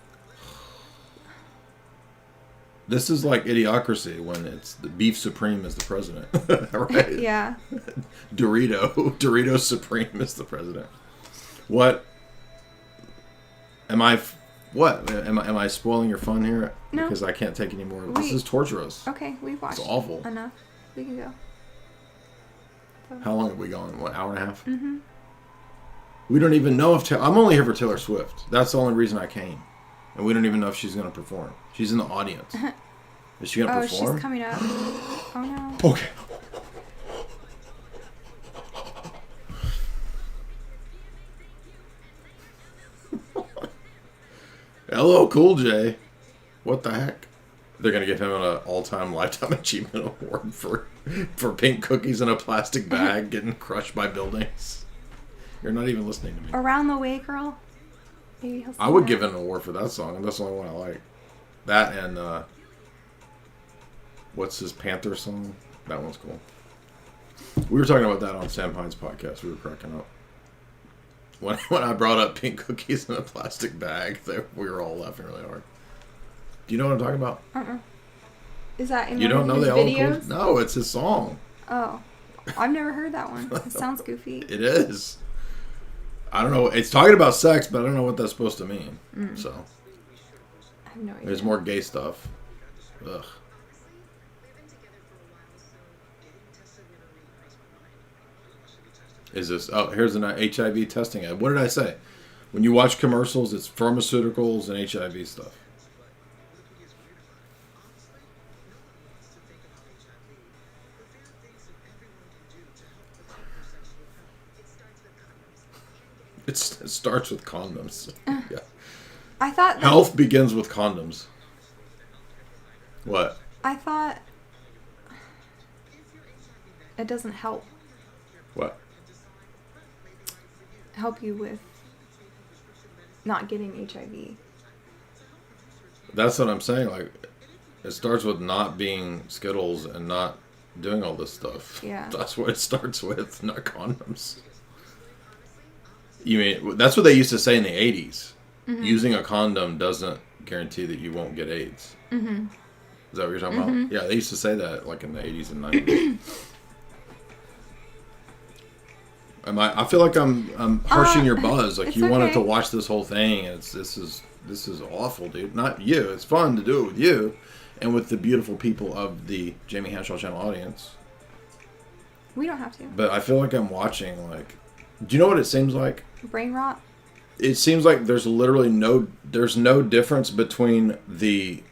This is like Idiocracy when it's the beef supreme is the president. Right? Yeah. Dorito Supreme is the president. What? Am I spoiling your fun here? No. Because I can't take any more. This is torturous. Okay, we've watched. It's awful. Enough. We can go. So. How long have we gone? What, hour and a half? Mm-hmm. We don't even know if I'm only here for Taylor Swift. That's the only reason I came, and we don't even know if she's going to perform. She's in the audience. Is she going to perform? Oh, she's coming up. Oh no. Okay. LL Cool J. What the heck? They're going to give him an all-time lifetime achievement award for pink cookies in a plastic bag getting crushed by buildings. You're not even listening to me. Around the Way, Girl. Maybe he'll I would give an award for that song, and that's the only one I like. That and what's his Panther song? That one's cool. We were talking about that on Sam Hine's podcast. We were cracking up. when I brought up pink cookies in a plastic bag, we were all laughing really hard. Do you know what I'm talking about? Is that in you one don't know of his the videos? No, it's his song. Oh, I've never heard that one. It sounds goofy. It is. I don't know. It's talking about sex, but I don't know what that's supposed to mean. So I have no idea. there's more gay stuff. Ugh. Is this? Oh, here's an HIV testing ad. What did I say? When you watch commercials, it's pharmaceuticals and HIV stuff. It starts with condoms. Yeah. I thought Health begins with condoms. What? I thought it doesn't help What? you with not getting HIV. That's what I'm saying. Like, it starts with not being Skittles and not doing all this stuff. Yeah. That's what it starts with, not condoms. You mean, that's what they used to say in the 80s. Mm-hmm. Using a condom doesn't guarantee that you won't get AIDS. Mm-hmm. Is that what you're talking about? Yeah, they used to say that like in the 80s and 90s. I feel like I'm harshing your buzz. Like you wanted to watch this whole thing, and this is awful, dude. Not you. It's fun to do it with you, and with the beautiful people of the Jamie Hanshaw channel audience. We don't have to. But I feel like I'm watching. Like, do you know what it seems like? Brain rot. It seems like there's literally no difference between the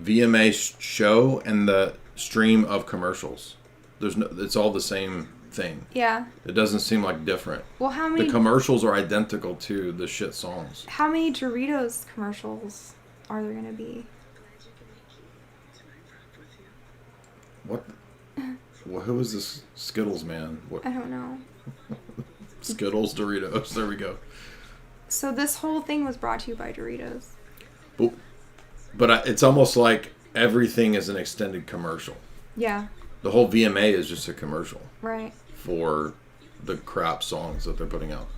VMA show and the stream of commercials. It's all the same thing. Yeah. It doesn't seem like different. Well, how many? The commercials are identical to the shit songs. How many Doritos commercials are there gonna be? What? Well, who is this Skittles man? What? I don't know. Skittles, Doritos. There we go. So this whole thing was brought to you by Doritos. But it's almost like everything is an extended commercial. Yeah. The whole VMA is just a commercial. Right. For the crap songs that they're putting out.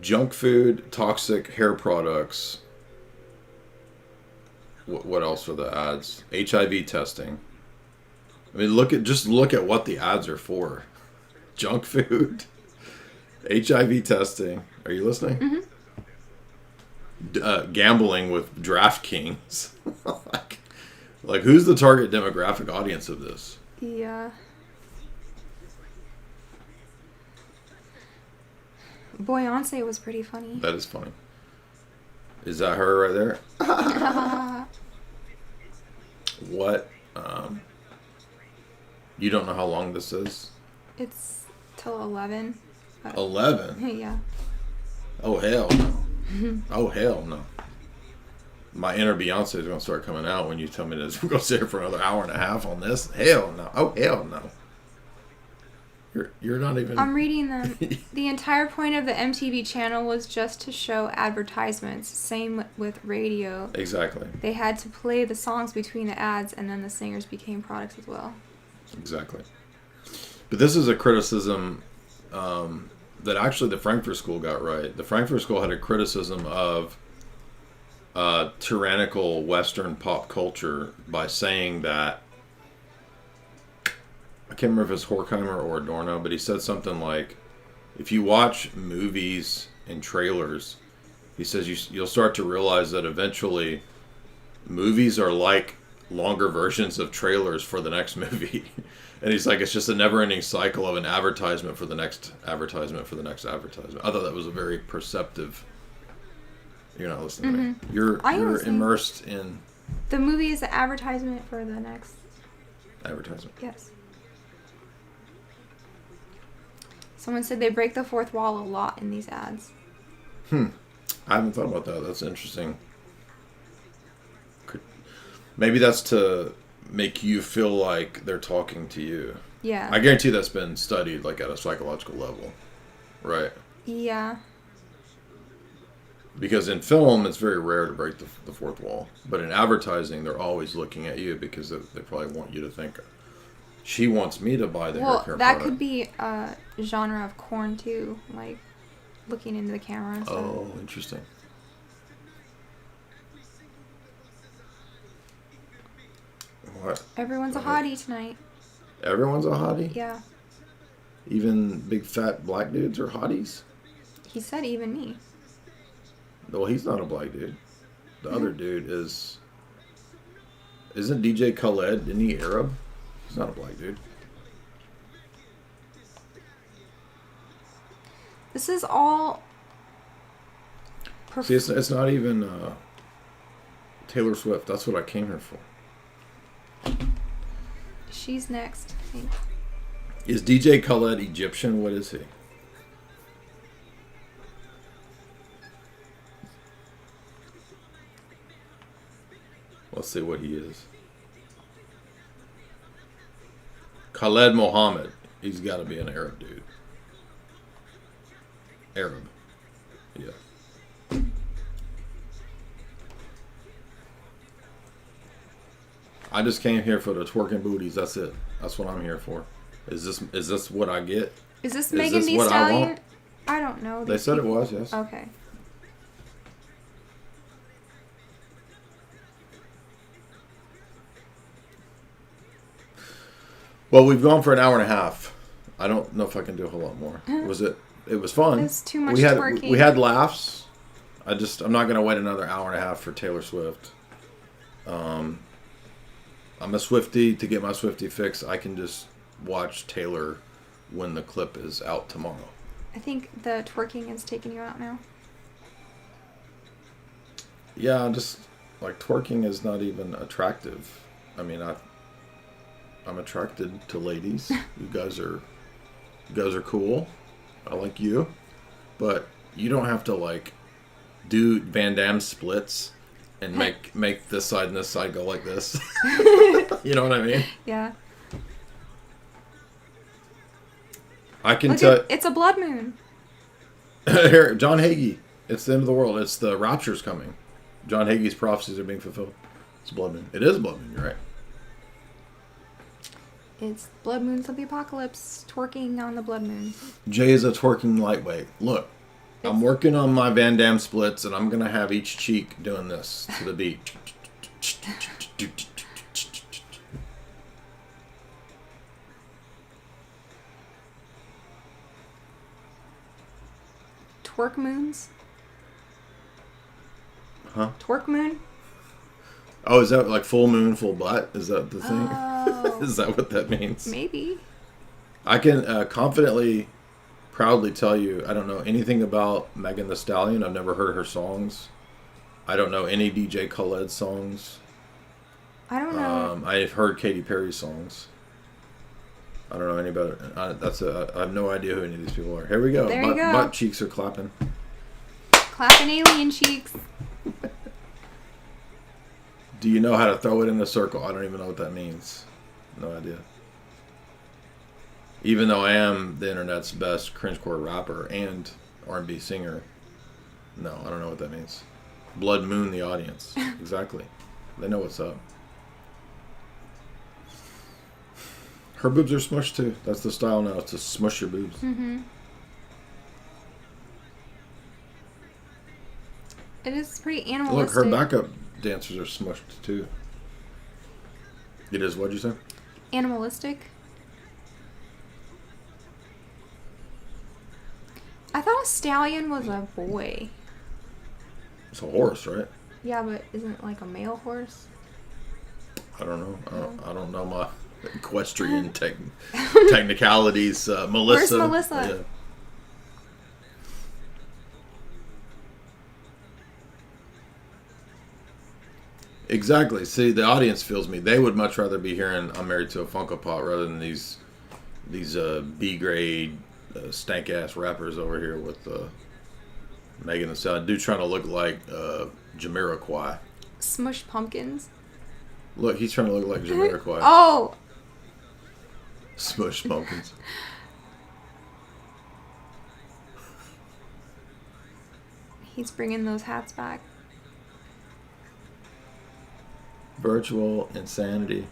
Junk food, toxic hair products. What else are the ads? HIV testing. I mean, look at what the ads are for. Junk food, HIV testing. Are you listening? Mm-hmm. Gambling with DraftKings. like, who's the target demographic audience of this? Yeah. Beyonce was pretty funny. That is funny. Is that her right there? What? You don't know how long this is? It's till 11. 11? Yeah. Oh, hell no. Oh, hell no. My inner Beyonce is going to start coming out when you tell me to go sit here for another hour and a half on this. Hell no. Oh, hell no. You're not even... I'm reading them. The entire point of the MTV channel was just to show advertisements. Same with radio. Exactly. They had to play the songs between the ads, and then the singers became products as well. Exactly. But this is a criticism that actually the Frankfurt School got right. The Frankfurt School had a criticism of tyrannical Western pop culture by saying that, I can't remember if it's Horkheimer or Adorno, but he said something like, if you watch movies and trailers, he says you'll start to realize that eventually movies are like longer versions of trailers for the next movie. And he's like, it's just a never-ending cycle of an advertisement for the next advertisement for the next advertisement. I thought that was a very perceptive... You're not listening to me. You're immersed in... The movie is the advertisement for the next... Advertisement. Yes. Someone said they break the fourth wall a lot in these ads. I haven't thought about that. That's interesting. Maybe that's to make you feel like they're talking to you. Yeah. I guarantee that's been studied like at a psychological level. Right. Yeah. Because in film, it's very rare to break the fourth wall. But in advertising, they're always looking at you because they probably want you to think, she wants me to buy the hair care that product. could be a genre of corn too, like looking into the camera and stuff. Oh, interesting. What? Everyone's a hottie tonight. Everyone's a hottie? Yeah. Even big fat black dudes are hotties? He said even me. Well, he's not a black dude. The other dude is... Isn't DJ Khaled, isn't he Arab? He's not a black dude. This is all... See, it's not even Taylor Swift. That's what I came here for. She's next, I think. Is DJ Khaled Egyptian? What is he? Let's see what he is. Khaled Mohammed. He's got to be an Arab dude. Arab. Yeah. I just came here for the twerking booties. That's it. That's what I'm here for. Is this what I get? Is this Megan Thee Stallion? I don't know. They said it was, yes. Okay. Well, we've gone for an hour and a half. I don't know if I can do a whole lot more. It was fun. It's too much twerking. We had laughs. I'm not going to wait another hour and a half for Taylor Swift. I'm a Swiftie. To get my Swiftie fix, I can just watch Taylor when the clip is out tomorrow. I think the twerking is taking you out now. Yeah, just like twerking is not even attractive. I mean, I'm attracted to ladies. You guys are cool. I like you, but you don't have to like do Van Damme splits and make this side and this side go like this. You know what I mean? Yeah. I can tell. It's a blood moon. Here, John Hagee. It's the end of the world. It's the rapture's coming. John Hagee's prophecies are being fulfilled. It's blood moon. It is blood moon. You're right. It's blood moons of the apocalypse. Twerking on the blood moon. Jay is a twerking lightweight. Look, I'm working on my Van Damme splits, and I'm gonna have each cheek doing this to the beat. Twerk moons? Huh? Twerk moon? Oh, is that like full moon, full butt? Is that the thing? Oh. Is that what that means? Maybe. I can confidently, proudly tell you, I don't know anything about Megan Thee Stallion. I've never heard her songs. I don't know any DJ Khaled songs. I don't know. I've heard Katy Perry songs. I don't know any better. I have no idea who any of these people are. Here we go. There you go. Butt cheeks are clapping. Clapping alien cheeks. Do you know how to throw it in a circle? I don't even know what that means. No idea. Even though I am the internet's best cringecore rapper and R&B singer, no, I don't know what that means. Blood moon the audience. Exactly. They know what's up. Her boobs are smushed too. That's the style now. It's to smush your boobs. Mm-hmm. It is pretty animalistic. Look, her backup dancers are smushed too. It is, what'd you say? Animalistic. I thought a stallion was a boy. It's a horse, right? Yeah, but isn't it like a male horse? I don't know. I don't know my equestrian technicalities. Melissa. Where's Melissa? Yeah. Exactly. See, the audience feels me. They would much rather be hearing "I'm Married to a Funko Pop" rather than these B grade stank ass rappers over here with Megan Thee Stallion. Dude trying to look like Jamiroquai. Smush pumpkins. Look, he's trying to look like Jamiroquai. Oh. Smush pumpkins. He's bringing those hats back. Virtual insanity.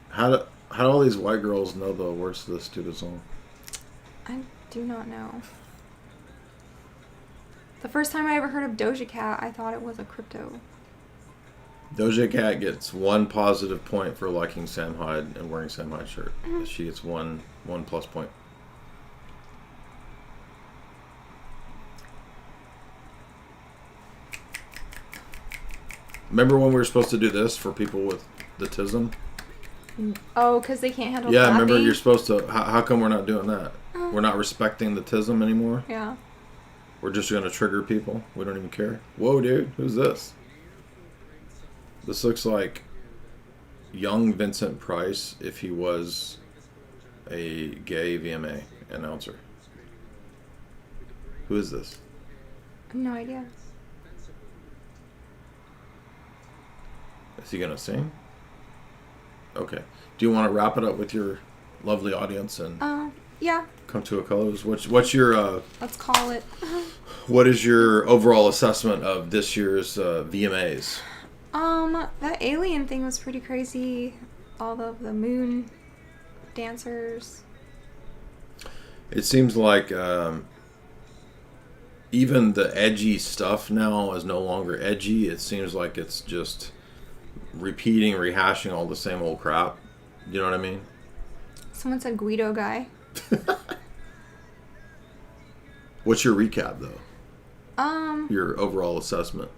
How do all these white girls know the words to this stupid song? I do not know. The first time I ever heard of Doja Cat, I thought it was a crypto. Doja Cat gets 1 positive point for liking Sam Hyde and wearing Sam Hyde shirt. She gets one plus point. Remember when we were supposed to do this for people with the tism? Oh, because they can't handle Yeah, clapping? remember you're supposed to... How come we're not doing that? We're not respecting the tism anymore? Yeah. We're just going to trigger people. We don't even care. Whoa, dude. Who's this? This looks like young Vincent Price if he was a gay VMA announcer. Who is this? I have no idea. Is he going to sing? Okay. Do you want to wrap it up with your lovely audience and yeah. come to a close? What's your... Let's call it. What is your overall assessment of this year's VMAs? That alien thing was pretty crazy. All of the moon dancers. It seems like even the edgy stuff now is no longer edgy. It seems like it's just rehashing all the same old crap. You know what I mean? Someone said Guido guy. What's your recap, though? Your overall assessment.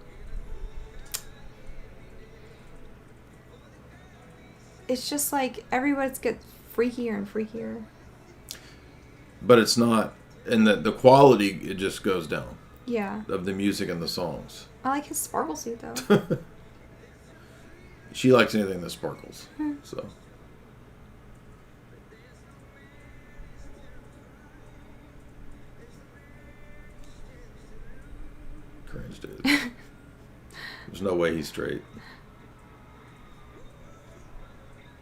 It's just like everybody gets freakier and freakier. But it's not, and the quality, it just goes down. Yeah. Of the music and the songs. I like his sparkle suit, though. She likes anything that sparkles. So. Cringe, dude. There's no way he's straight.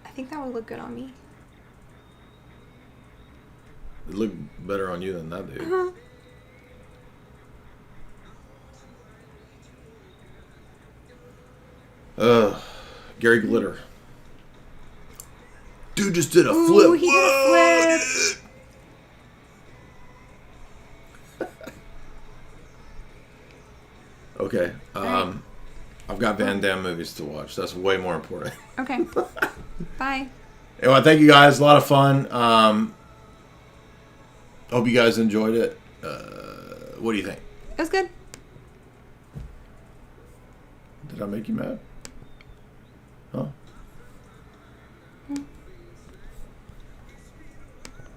I think that would look good on me. It looked better on you than that dude. Gary Glitter. Dude just did a flip. Ooh, he did a flip. Okay. I've got Van Damme movies to watch. That's way more important. Okay. Bye. Anyway, thank you guys. A lot of fun. Hope you guys enjoyed it. What do you think? It was good. Did I make you mad? Huh?